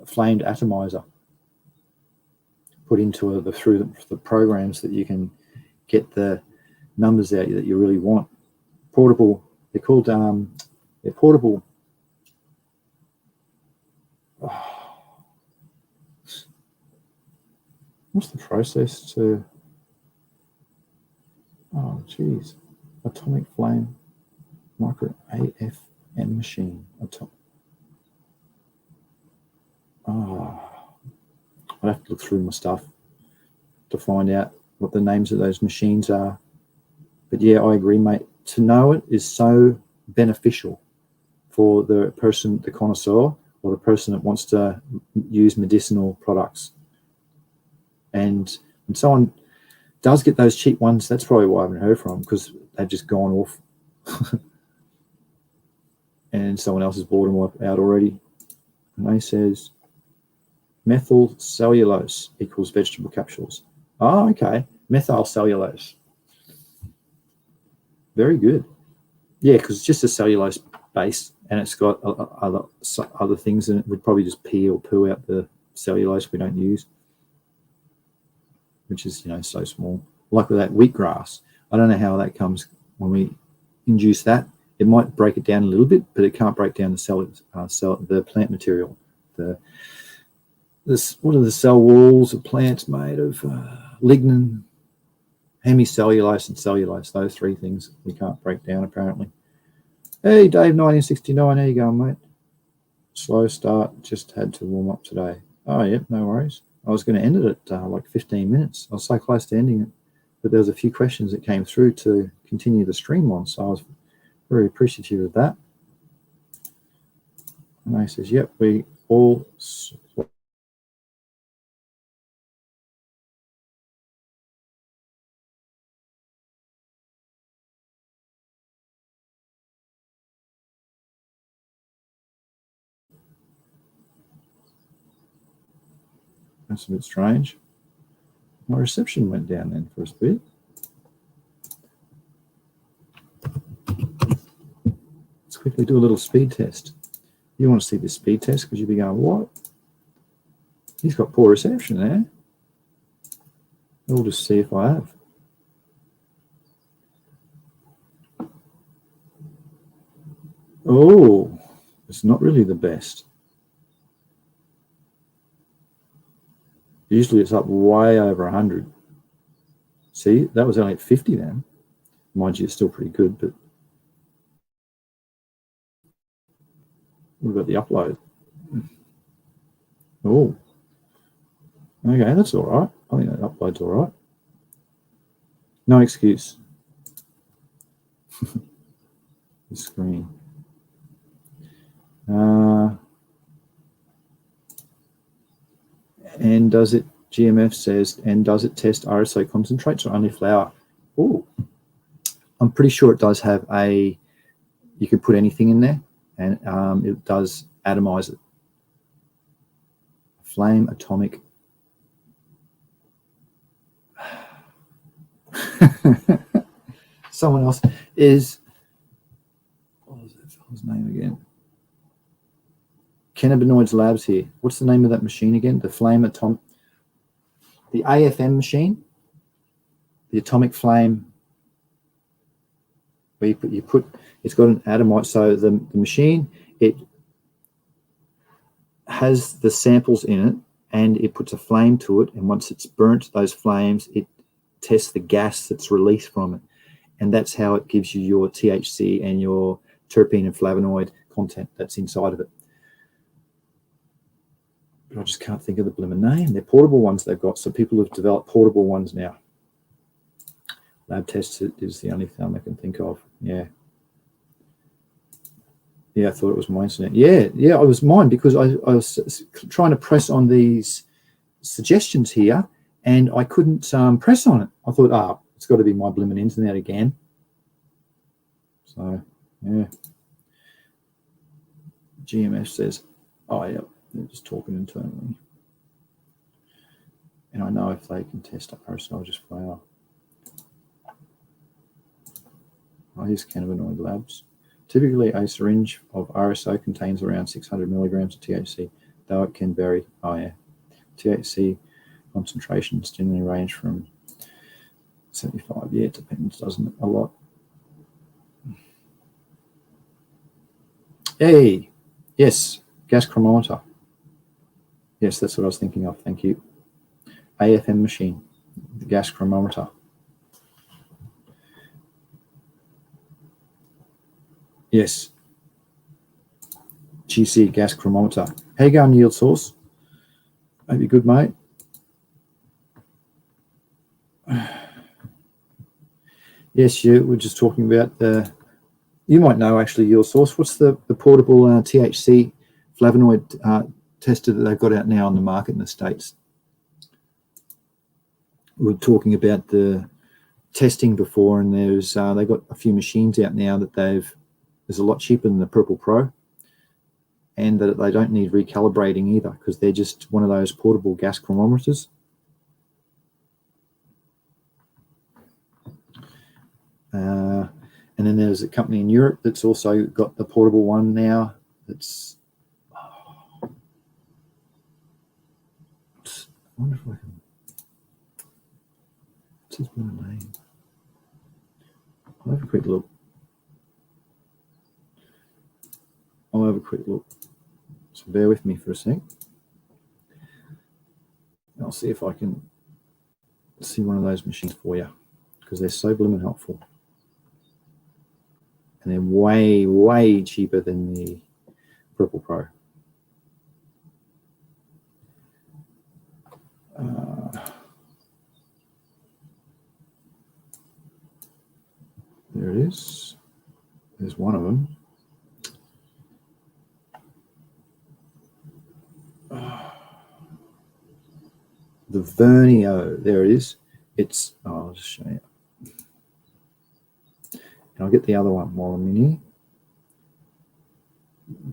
Flamed atomizer put into through the programs that you can get the numbers out that you really want. Portable. They're called they're portable. What's the process to? Oh, geez. Atomic flame micro AFM machine. I'd have to look through my stuff to find out what the names of those machines are. But yeah, I agree, mate. To know it is so beneficial for the person, the connoisseur, or the person that wants to use medicinal products. And when someone does get those cheap ones, that's probably why I haven't heard from them, because they've just gone off. And someone else has bought them out already. And they says methyl cellulose equals vegetable capsules. Oh, okay. Methyl cellulose. Very good. Yeah, because it's just a cellulose base and it's got other things in it. We'd probably just pee or poo out the cellulose we don't use, which is, so small. Like with that wheatgrass, I don't know how that comes when we induce that. It might break it down a little bit, but it can't break down the plant material, what are the cell walls of plants made of? Lignin, hemicellulose, and cellulose. Those three things we can't break down apparently. Hey, Dave, 1969. How you going, mate? Slow start. Just had to warm up today. Oh, yep, no worries. I was going to end it at like 15 minutes. I was so close to ending it, but there was a few questions that came through to continue the stream on, so I was very appreciative of that. And he says, yep, we all... That's a bit strange. My reception went down then for a bit. Let's quickly do a little speed test. You want to see the speed test because you'll be going, what? He's got poor reception there. We'll just see if I have. Oh, it's not really the best. Usually it's up way over 100. See, that was only at 50 then. Mind you, it's still pretty good, but what about the upload? Oh, okay, that's all right. I think that upload's all right. No excuse. The screen. And does it, GMF says, and does it test RSO concentrates or only flour? Oh, I'm pretty sure it does have a, you can put anything in there and it does atomize it. Flame atomic. Someone else is, what was that fellow's name again? Cannabinoids Labs here. What's the name of that machine again? The flame atomic, the AFM machine, the atomic flame, where you put it's got an atomite. So the machine, it has the samples in it and it puts a flame to it. And once it's burnt those flames, it tests the gas that's released from it. And that's how it gives you your THC and your terpene and flavonoid content that's inside of it. But I just can't think of the blooming name. They're portable ones they've got. So people have developed portable ones now. Lab tests is the only thing I can think of. Yeah. Yeah, I thought it was my internet. Yeah, it was mine because I was trying to press on these suggestions here and I couldn't press on it. I thought, it's got to be my blooming internet again. So, yeah. GMF says, oh, yeah, they're just talking internally. And I know if they can test RSO, just flour. Oh, here's Cannabinoid Labs. Typically, a syringe of RSO contains around 600 milligrams of THC, though it can vary. Oh, yeah. THC concentrations generally range from 75. Yeah, it depends, doesn't it? A lot. Hey, yes, gas chromometer. Yes, that's what I was thinking of. Thank you. AFM machine, the gas chromometer. Yes. GC gas chromometer. How you going, yield source? Hope you're good, mate. Yes, we're just talking about the, you might know actually yield source. What's the portable THC flavonoid tester that they've got out now on the market in the States? We were talking about the testing before, and there's they've got a few machines out now that there's a lot cheaper than the Purple Pro, and that they don't need recalibrating either because they're just one of those portable gas chronometers. And then there's a company in Europe that's also got the portable one now. That's, I wonder if I can, what's his name? I'll have a quick look. So bear with me for a sec. I'll see if I can see one of those machines for you, because they're so blooming helpful. And they're way, way cheaper than the Purple Pro. There it is. There's one of them. The Vernio, there it is. It's, I'll just show you. And I'll get the other one while I'm in here.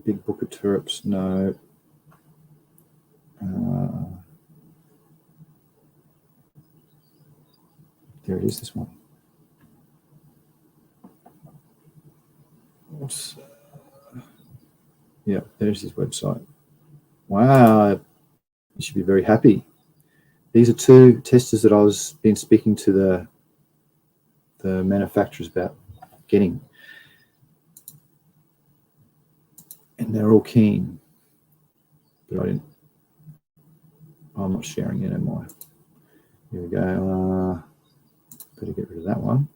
Big Book of Turps, no. There it is, this one. Yeah, there's his website. Wow, you should be very happy. These are two testers that I was been speaking to the manufacturers about getting, and they're all keen. But I'm not sharing it, am I? Here we go. Better get rid of that one.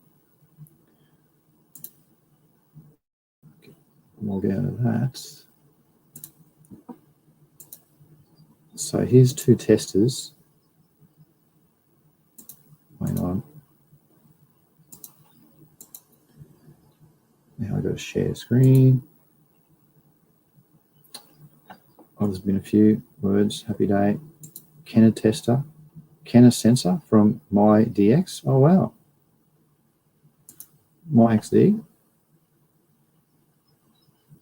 Log out of that. So here's two testers. Hang on. Now I've got to share screen. Oh, there's been a few words. Happy day. MedCanna tester. MedCanna sensor from MyDX. Oh, wow. MyXD.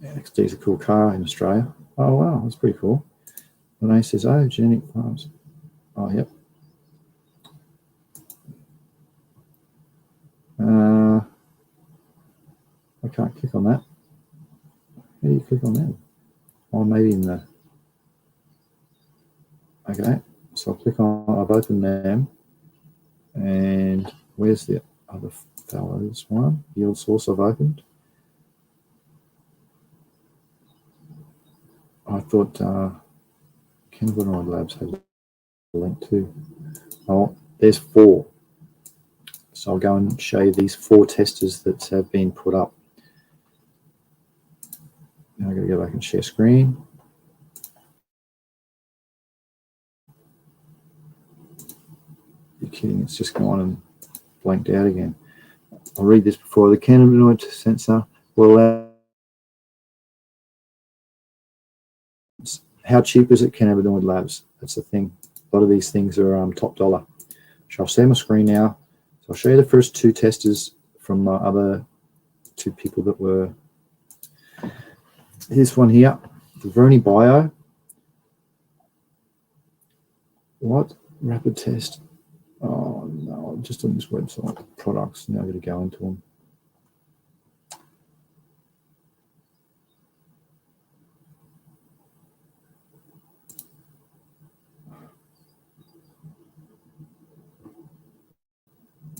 Yeah, XD is a cool car in Australia. Oh, wow. That's pretty cool. The name says, oh, genetic farms. Oh, yep. I can't click on that. How do you click on that? Oh, maybe in the... Okay, so I'll click on... I've opened them. And where's the other fellows one? Yield source I've opened. I thought Cannabinoid Labs has a link too. Oh, there's 4. So I'll go and show you these 4 testers that have been put up. Now I've got to go back and share screen. You're kidding, it's just gone and blanked out again. I'll read this before. The cannabinoid sensor will allow... How cheap is it, Cannabinoid Labs? That's the thing. A lot of these things are top dollar. So I'll share my screen now. So I'll show you the first 2 testers from my other 2 people that were... Here's one here, the Verni Bio. What? Rapid test. Oh, no, just on this website. Products. Now I've got to go into them.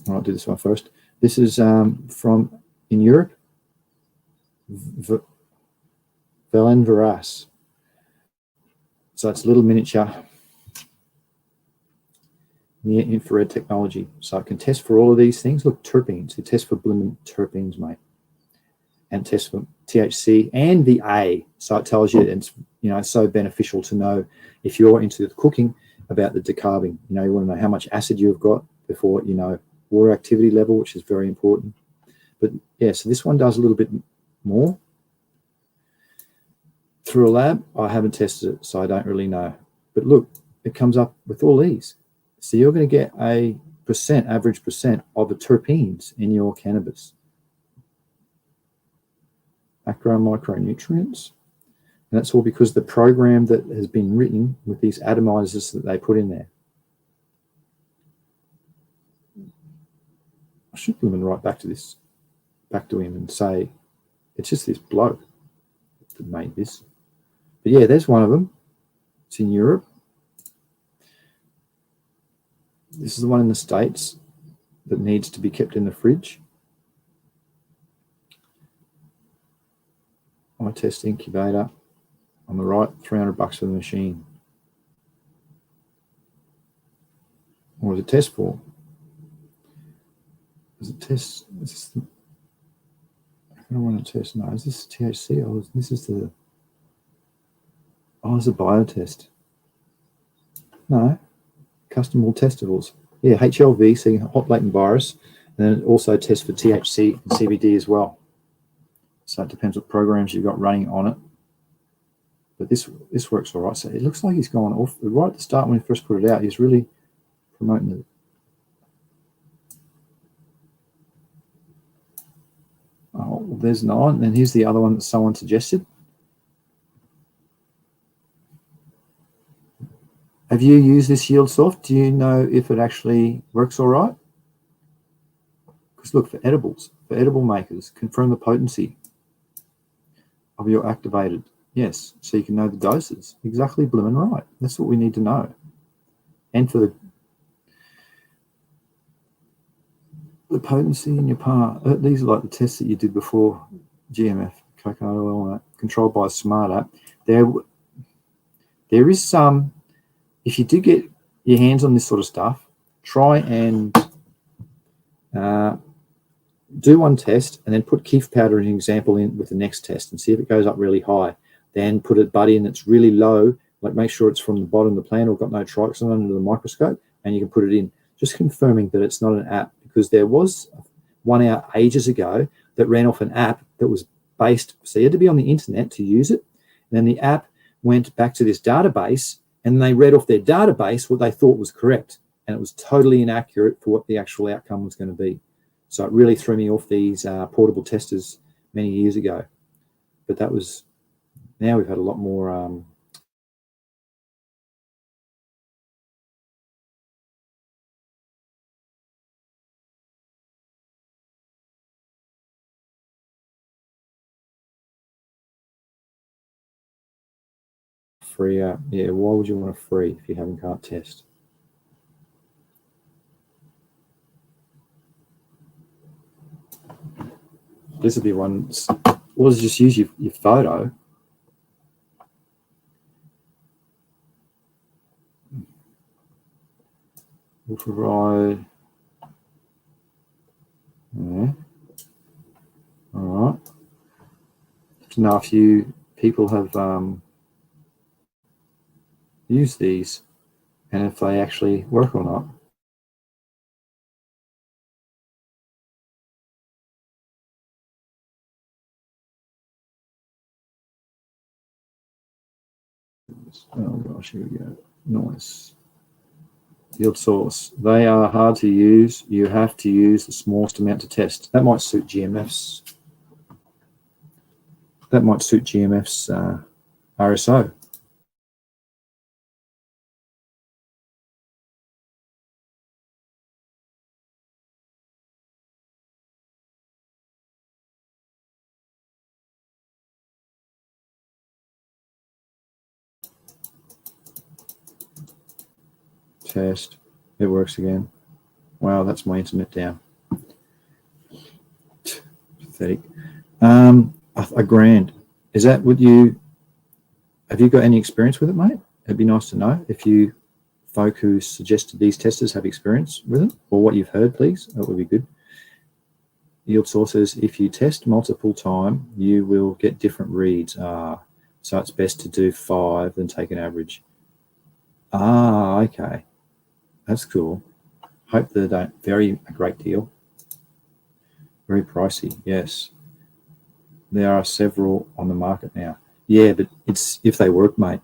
I'll do this one first. This is from in Europe, Velen Veras. So it's a little miniature near infrared technology. So it can test for all of these things. Look, terpenes. It tests for blooming terpenes, mate, and tests for THC and the A. So it tells you it's it's so beneficial to know if you're into the cooking about the decarbing. You want to know how much acid you've got before water activity level, which is very important. But yeah, so this one does a little bit more. Through a lab, I haven't tested it, so I don't really know. But look, it comes up with all these. So you're going to get a average percent of the terpenes in your cannabis. Macro and micronutrients. And that's all because the program that has been written with these atomizers that they put in there. I should put them right back to him and say, it's just this bloke that made this. But yeah, there's one of them. It's in Europe. This is the one in the States that needs to be kept in the fridge. I test incubator. On the right, $300 for the machine. What was it test for? Is it test? Is this the, I don't want to test. No, is this THC? Or this is the. Oh, it's a biotest. No, custom testicles. Yeah, HLV, so hot latent virus, and then it also tests for THC and CBD as well. So it depends what programs you've got running on it. But this works all right. So it looks like he's gone off right at the start when he first put it out. He's really promoting it. Oh, well, there's 9. And here's the other one that someone suggested. Have you used this yield soft? Do you know if it actually works all right? Because look, for edible makers, confirm the potency of your activated. Yes, so you can know the doses. Exactly, bloomin' right. That's what we need to know. And for the potency in your part, these are like the tests that you did before GMF, coconut oil, and that, controlled by a smart app. There is some, if you do get your hands on this sort of stuff, try and do one test and then put keef powder as an example in with the next test and see if it goes up really high. Then put a buddy in that's really low, like make sure it's from the bottom of the plant or got no trixon under the microscope, and you can put it in. Just confirming that it's not an app, because there was one out ages ago that ran off an app that was based, so you had to be on the internet to use it. And then the app went back to this database and they read off their database what they thought was correct. And it was totally inaccurate for what the actual outcome was going to be. So it really threw me off these portable testers many years ago. But that was, now we've had a lot more free app. Yeah, why would you want a free if you can't test? This would be one, or just use your photo. We'll provide, yeah. All right. To know if you people have used these and if they actually work or not. Oh gosh, here we go. Nice. Yield source. They are hard to use. You have to use the smallest amount to test. That might suit GMF's. That might suit GMF's RSO. Test. It works again. Wow, that's my internet down. Pathetic. $1,000. Is that what you, have you got any experience with it, mate? It'd be nice to know if you folk who suggested these testers have experience with them, or what you've heard, please. That would be good. Yield sources, if you test multiple time, you will get different reads. So it's best to do 5 than take an average. Okay. That's cool. Hope they don't vary a great deal. Very pricey, yes. There are several on the market now. Yeah, but it's if they work, mate.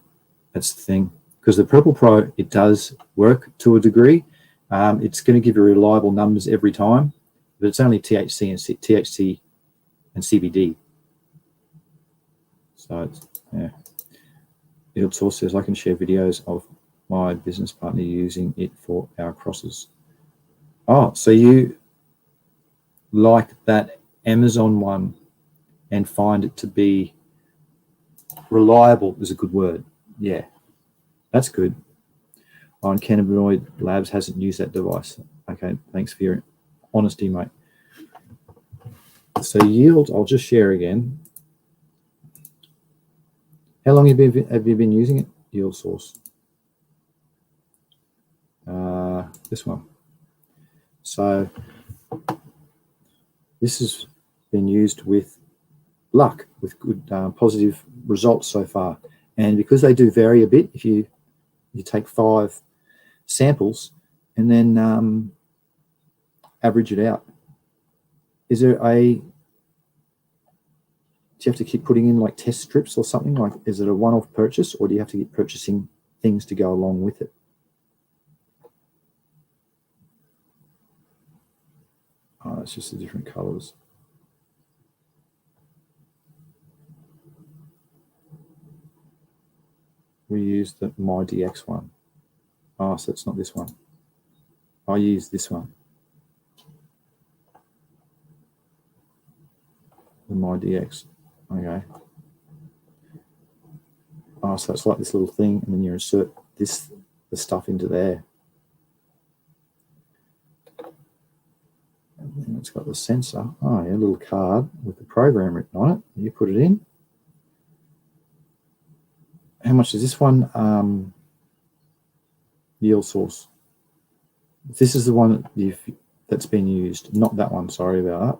That's the thing. Because the Purple Pro, it does work to a degree. It's going to give you reliable numbers every time, but it's only THC and CBD. So it's, yeah. Yield source says I can share videos of my business partner using it for our crosses. Oh, so you like that Amazon one and find it to be reliable is a good word. Yeah, that's good. On Cannabinoid Labs hasn't used that device. Okay, thanks for your honesty, mate. So yield, I'll just share again. How long have you been using it? Yield source. This one. So this has been used with luck, with good positive results so far. And because they do vary a bit, if you take 5 samples and then average it out, is there do you have to keep putting in like test strips or something? Like, is it a one-off purchase, or do you have to keep purchasing things to go along with it? Oh, it's just the different colors. We use the MyDX one. Oh, so it's not this one. I use this one. The MyDX. Okay. Oh, so it's like this little thing, and then you insert the stuff into there. And then it's got the sensor. Oh, yeah, a little card with the program written on it. You put it in. How much is this one? Yield source. This is the one that's been used, not that one. Sorry about that.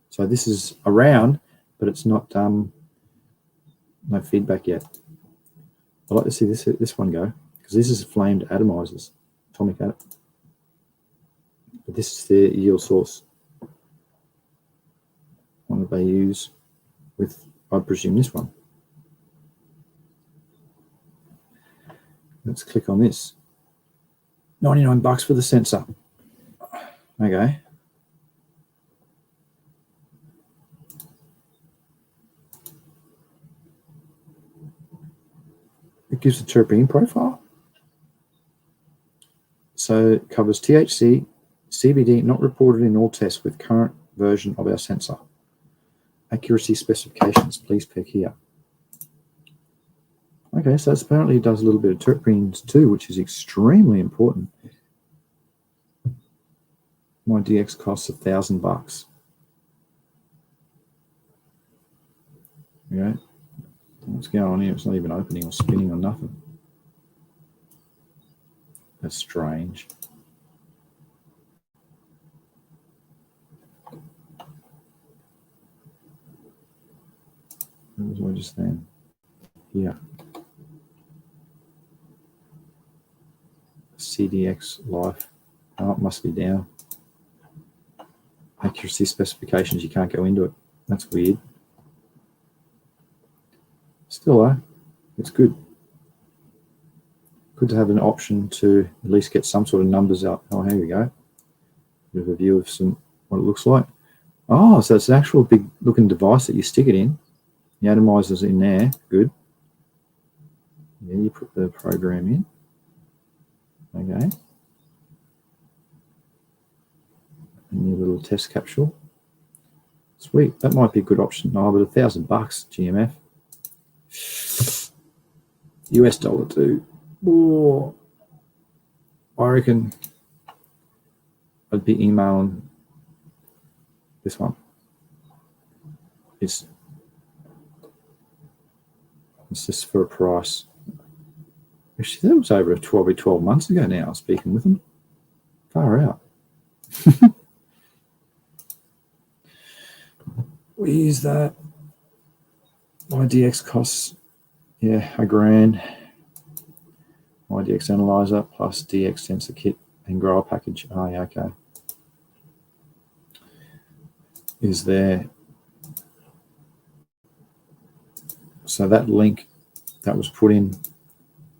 So this is around, but it's not no feedback yet. I'd like to see this one go, because this is flamed atomizers, atomic atom. But this is the yield source. One that they use with, I presume, this one. Let's click on this. $99 for the sensor. Okay. It gives a terpene profile. So it covers THC, CBD not reported in all tests with current version of our sensor. Accuracy specifications, please pick here. Okay, so apparently it does a little bit of terpenes too, which is extremely important. MyDX costs $1,000. Okay, what's going on here? It's not even opening or spinning or nothing. That's strange. Where was I just then? Here. CDX life. Oh, it must be down. Accuracy specifications, you can't go into it. That's weird. Still though, it's good. Good to have an option to at least get some sort of numbers out. Oh, here we go. Bit of a view of what it looks like. Oh, so it's an actual big looking device that you stick it in. The atomizer's in there. Good. Yeah, you put the program in. Okay. And your little test capsule. Sweet. That might be a good option. Oh, but $1,000 GMF. US dollar too. Oh, I reckon I'd be emailing this one. It's just for a price. Actually, that was over 12 months ago now, speaking with them. Far out. We use that. MyDX costs, yeah, $1,000. MyDX analyzer plus DX sensor kit and grower package. Oh, yeah, okay. Is there. So that link that was put in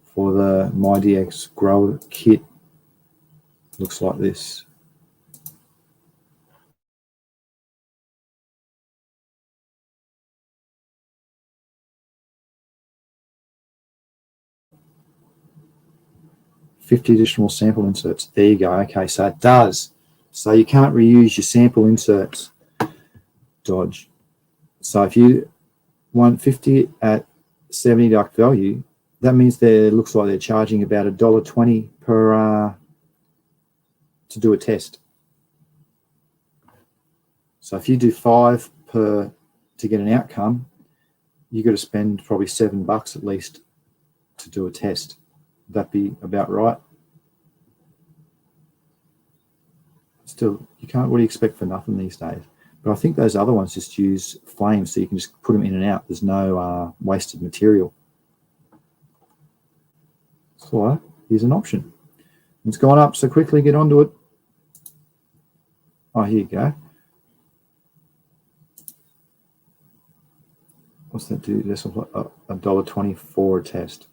for the MyDX grower kit looks like this. $50 additional sample inserts. There you go. Okay, so it does. So you can't reuse your sample inserts. Dodge. So if you want 50 at $70 value, that means it looks like they're charging about $1.20 per to do a test. So if you do 5 per to get an outcome, you got to spend probably $7 at least to do a test. Would that be about right? Still, you can't really expect for nothing these days. But I think those other ones just use flames, so you can just put them in and out. There's no wasted material. So here's an option. It's gone up so quickly, get onto it. Oh, here you go. What's that do? That's $1.24 a test.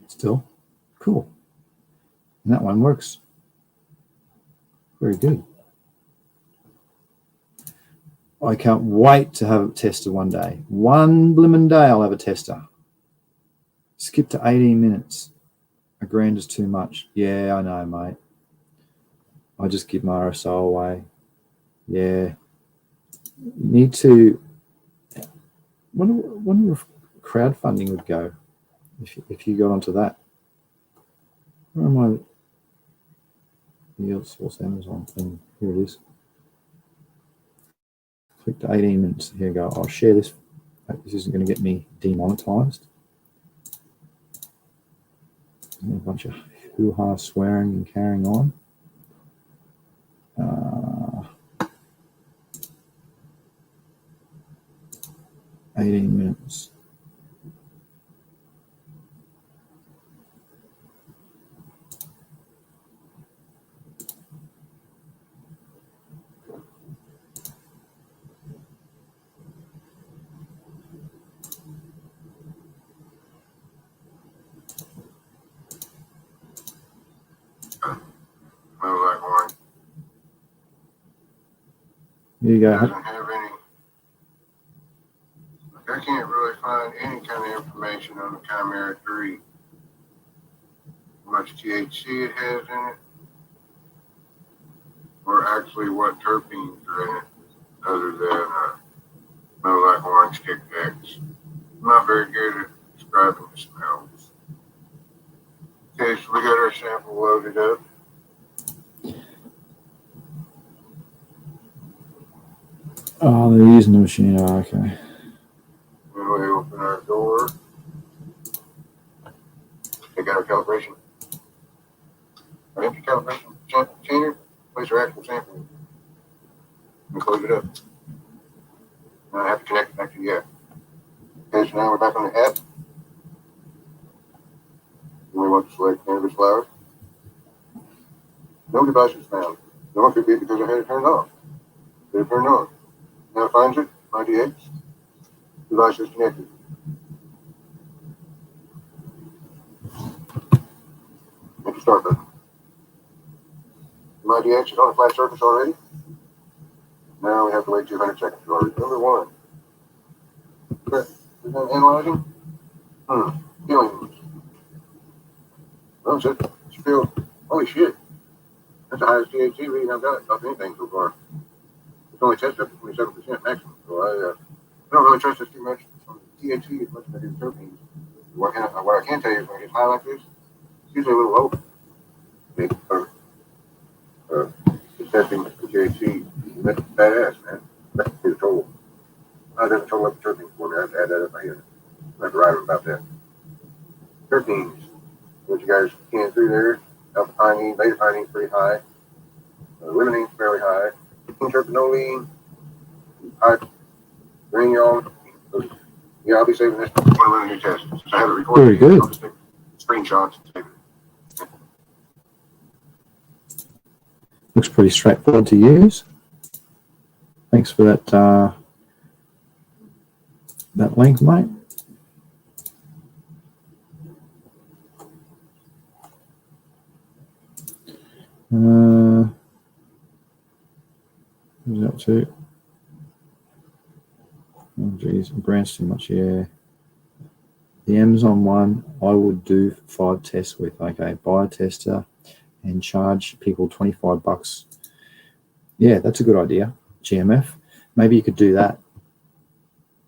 Still cool. And that one works. Very good. I can't wait to have a tester one day. One blimmin' day I'll have a tester. Skip to 18 minutes. $1,000 is too much. Yeah, I know, mate. I just give my RSO away. Yeah. You need to... wonder if crowdfunding would go if you got onto that. Where am I? Yield source Amazon thing. Here it is. Click to 18 minutes. Here you go. I'll share this. This isn't going to get me demonetized. A bunch of hoo-ha swearing and carrying on. 18 minutes. Here you go. Doesn't have any. I can't really find any kind of information on the Chimera 3. How much THC it has in it, or actually what terpenes are in it, other than smell like orange Tic Tacs. I'm not very good at describing the smells. Okay, so we got our sample loaded up. Oh, they're using the machine. Oh, okay. Then we open our door. Take out our calibration. Our empty calibration container. Place our actual sample. And close it up. Now I have to connect it back to the app. Okay, so now we're back on the app. And we want to select cannabis flower. No devices found. No, it could be because I had it turned off. Did it turn on? Now it finds it, IDX. Device is connected. Hit the start button. IDX is on a flat surface already. Now we have to wait 200 seconds for our number one. Okay, is that analyzing? Feelings. Well, it's feel, holy shit. That's the highest THC reading I've got of anything so far. It's only tested up to 27% maximum, so I don't really trust this too much on THC as much as I do terpenes. What I can tell you is when it gets high like this, it's usually a little low. It's testing for THC. That's badass, man. That's the total. I didn't total up the terpenes for me. I have to add that up right here. I have to write about that. Terpenes, what you guys can see there, alpha-pinene, beta-pinene pretty high. Limonene's fairly high. Terpenoline, high granule. Yeah, I'll be saving this for one of the new tests. Since I have it recorded. Very good. I'll just take screenshots and save it. Looks pretty straightforward to use. Thanks for that that link, mate. What's up to? Oh geez, branch too much. Yeah. The Amazon one, I would do 5 tests with. Okay, buy a tester and charge people $25. Yeah, that's a good idea. GMF. Maybe you could do that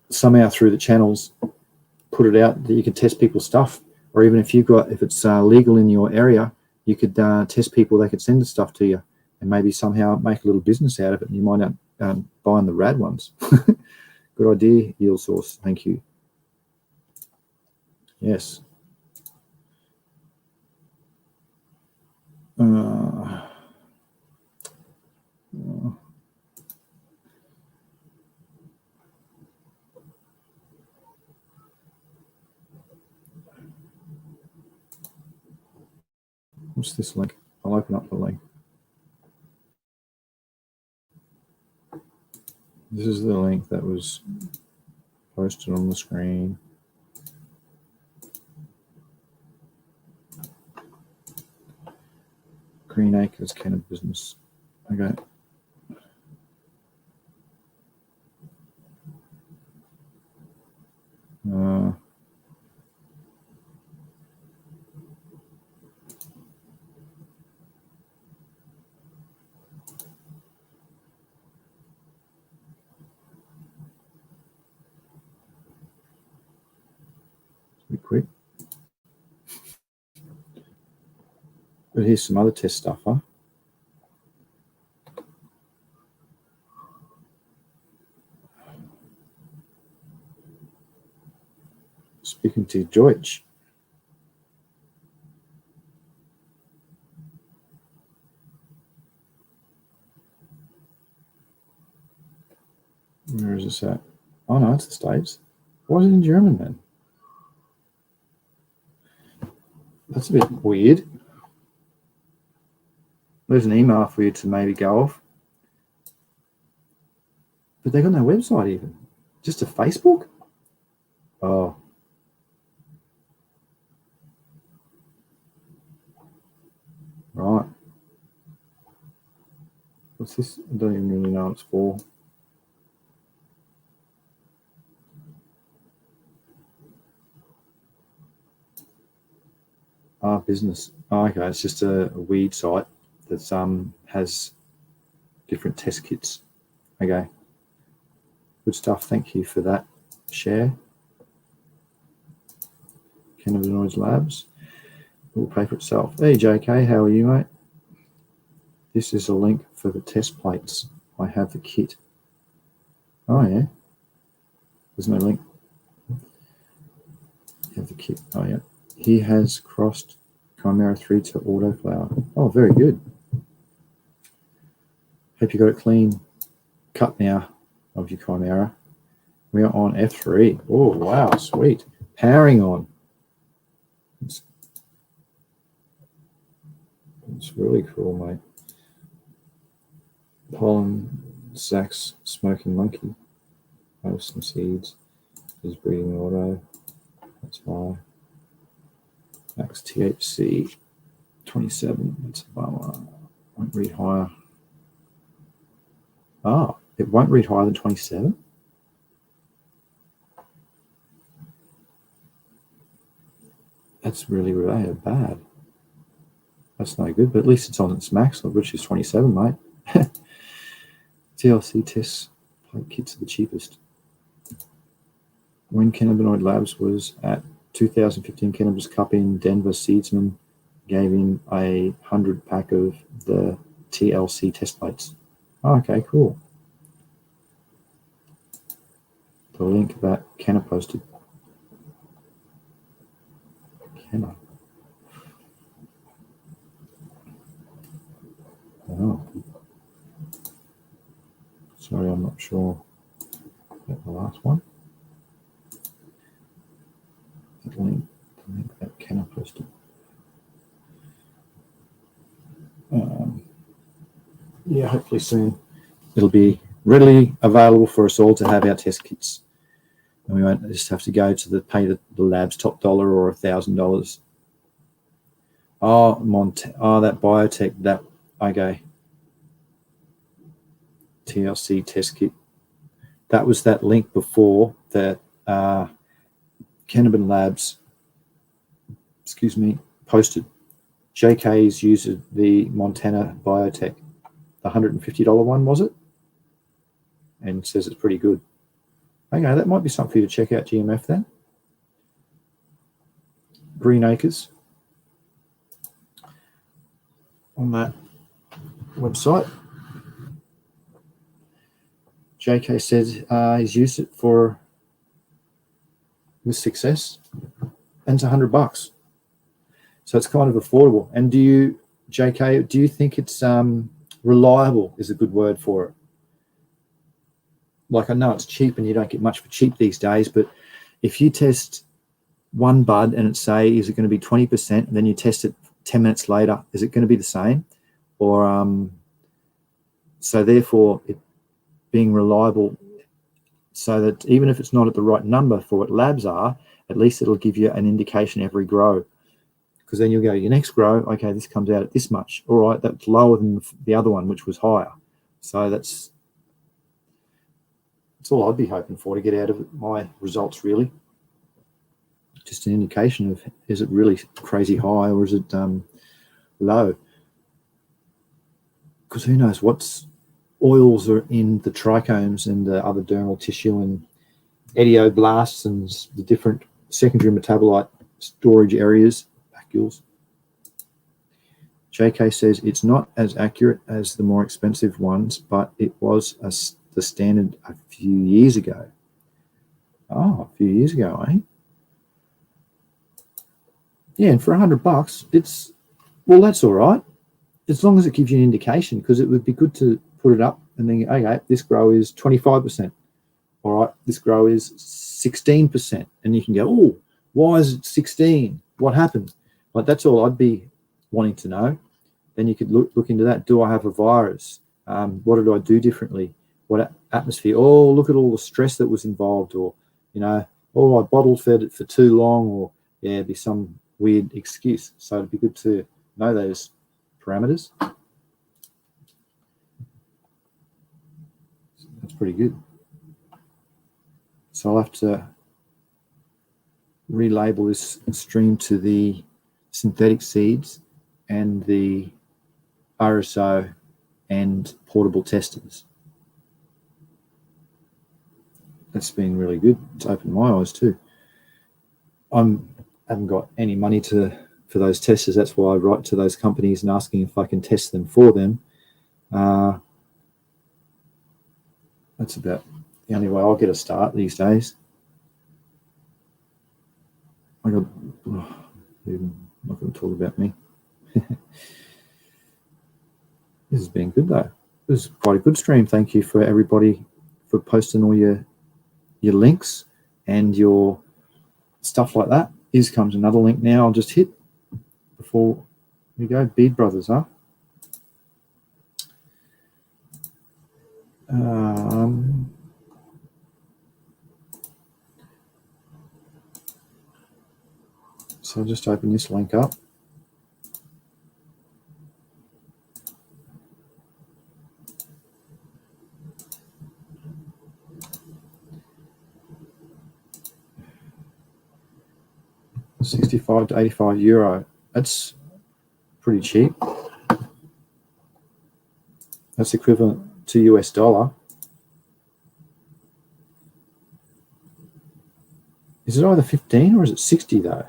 somehow through the channels. Put it out that you can test people's stuff, or even if it's legal in your area, you could test people. They could send the stuff to you and maybe somehow make a little business out of it. And you might end up buying the rad ones. Good idea, Yield Source. Thank you. Yes. What's this link? I'll open up the link. This is the link that was posted on the screen. Green Acres Cannabis Business. Okay. Be quick. But here's some other test stuff, huh? Speaking to Deutsch. Where is this at? Oh no, it's the States. Why is it in German then? That's a bit weird. There's an email for you to maybe go off. But they got no website even. Just a Facebook? Oh. Right. What's this? I don't even really know what it's for. Business. Oh, okay, it's just a weed site that has different test kits. Okay. Good stuff. Thank you for that share. Cannabinoids Labs. It will pay for itself. Hey, JK, how are you, mate? This is a link for the test plates. I have the kit. Oh, yeah. There's no link. You have the kit. Oh, yeah. He has crossed Chimera 3 to autoflower. Oh, very good. Hope you got it clean cut now of your Chimera. We are on F3. Oh, wow, sweet. Powering on. It's really cool, mate. Pollen, Zach's smoking monkey. I have some seeds. He's breeding auto. That's high. Max THC 27. That's a bummer. Won't read higher. Oh, it won't read higher than 27? That's really, really bad. That's no good, but at least it's on its max, which is 27, mate. TLC tests plate kits are the cheapest. When Cannabinoid Labs was at 2015 Cannabis Cup in Denver, Seedsman gave him a 100 pack of the TLC test plates. Oh, okay, cool. The link that Canna posted. Canna. Oh. Sorry, I'm not sure about the last one. The link that Canna posted. Yeah, hopefully soon it'll be readily available for us all to have our test kits. And we won't just have to go to pay the lab's top dollar or $1,000. Oh, that biotech, okay. TLC test kit. That was that link before that Cannabin Labs, posted. JK's used the Montana biotech, the $150 one, was it? And says it's pretty good. Okay, that might be something for you to check out, GMF then. Green Acres. on that website. JK said he's used it with success, and it's $100. So it's kind of affordable. And JK, do you think it's reliable is a good word for it? Like, I know it's cheap and you don't get much for cheap these days, but if you test one bud and is it going to be 20%, and then you test it 10 minutes later, is it going to be the same? Or so therefore it being reliable, so that even if it's not at the right number for what labs are, at least it'll give you an indication every grow. Because then you'll go, your next grow, okay, this comes out at this much. All right, that's lower than the other one, which was higher. So that's all I'd be hoping for to get out of my results, really. Just an indication of, is it really crazy high or is it low? Because who knows what oils are in the trichomes and the other dermal tissue and etioblasts and the different secondary metabolite storage areas. JK says it's not as accurate as the more expensive ones, but it was the standard a few years ago. Oh, a few years ago, eh? Yeah, and for $100, that's all right, as long as it gives you an indication, because it would be good to put it up and then, okay, this grow is 25%. All right, this grow is 16%, and you can go, oh, why is it 16? What happened? Like, that's all I'd be wanting to know. Then you could look into that. Do I have a virus? What did I do differently? What atmosphere? Oh, look at all the stress that was involved, or, I bottle fed it for too long, or it'd be some weird excuse. So it'd be good to know those parameters. That's pretty good. So I'll have to relabel this stream to the synthetic seeds and the RSO and portable testers. That's been really good. It's opened my eyes too. I haven't got any money for those testers. That's why I write to those companies and asking if I can test them for them. That's about the only way I'll get a start these days. I'm not going to talk about me. This has been good though. This is quite a good stream. Thank you for everybody for posting all your links and your stuff like that. Here comes another link now. I'll just hit before we go. Beard Brothers, huh? So I'll just open this link up. €65 to €85. That's pretty cheap. That's equivalent to US dollar. Is it either 15 or is it 60 though?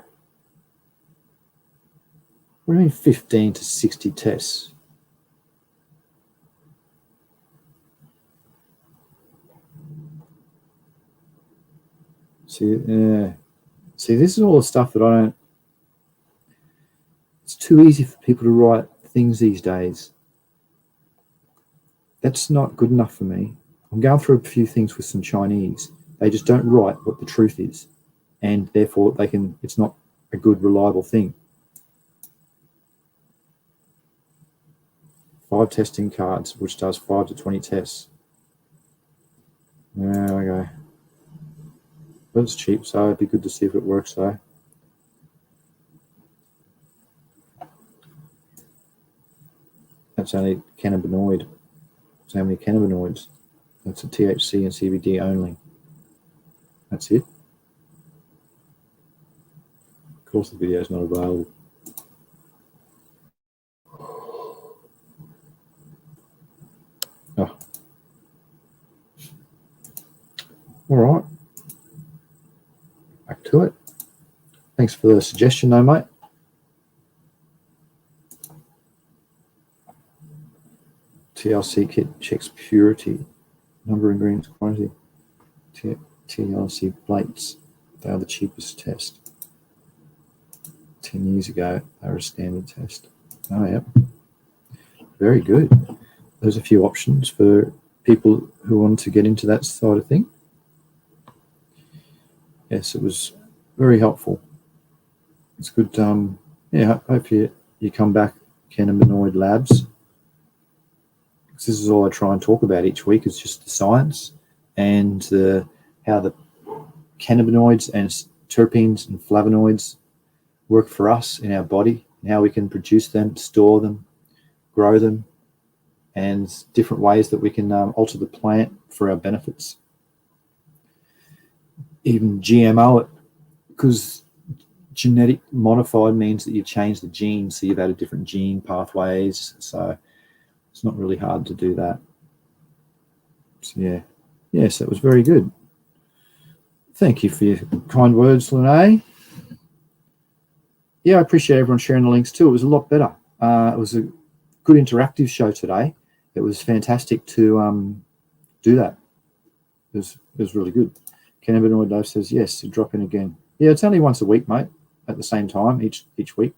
What do you mean 15 to 60 tests? See, this is all the stuff that I don't. It's too easy for people to write things these days. That's not good enough for me. I'm going through a few things with some Chinese. They just don't write what the truth is, and therefore it's not a good, reliable thing. 5 testing cards, which does 5 to 20 tests. There we go. But it's cheap, so it'd be good to see if it works though. That's only cannabinoid. So how many cannabinoids? That's a THC and CBD only. That's it. Of course the video is not available. Oh. All right. Back to it. Thanks for the suggestion though, mate. TLC kit checks purity, number of ingredients, quantity. TLC plates, they are the cheapest test. 10 years ago, they were a standard test. Oh, yep. Very good. There's a few options for people who want to get into that side of thing. Yes, it was very helpful. It's good. Yeah, hope you come back, cannabinoid labs. This is all I try and talk about each week, is just the science and how the cannabinoids and terpenes and flavonoids work for us in our body, and how we can produce them, store them, grow them, and different ways that we can alter the plant for our benefits. Even GMO it, because genetic modified means that you've changed the gene, so you've added different gene pathways, so it's not really hard to do that. So yeah, yes, that was very good. Thank you for your kind words, Lene. Yeah, I appreciate everyone sharing the links too. It was a lot better. It was a good interactive show today. It was fantastic to do that. It was really good. Cannabinoid Dove says yes, to drop in again. Yeah, it's only once a week, mate, at the same time each week.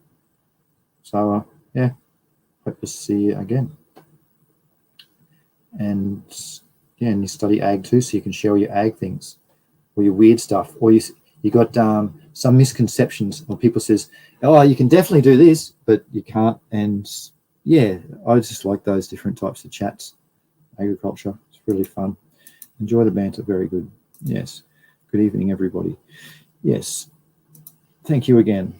So yeah, hope to see you again. And yeah, and you study ag too, so you can share all your ag things, or your weird stuff, or you got some misconceptions, or people says, oh, you can definitely do this, but you can't. And yeah, I just like those different types of chats. Agriculture, it's really fun. Enjoy the banter, very good. Yes. Good evening, everybody. Yes. Thank you again.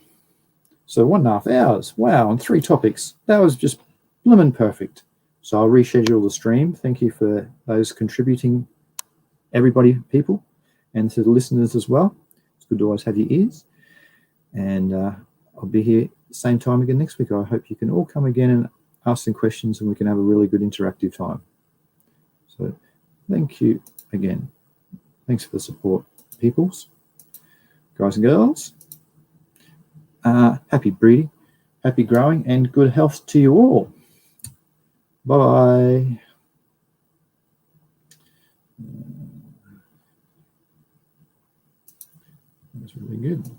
So 1.5 hours. Wow, on 3 topics. That was just blimmin' perfect. So I'll reschedule the stream. Thank you for those contributing, everybody, people, and to the listeners as well. It's good to always have your ears. And I'll be here same time again next week. I hope you can all come again and ask some questions, and we can have a really good interactive time. So thank you again. Thanks for the support, peoples, guys and girls. Happy breeding, happy growing, and good health to you all. Bye-bye. That was really good.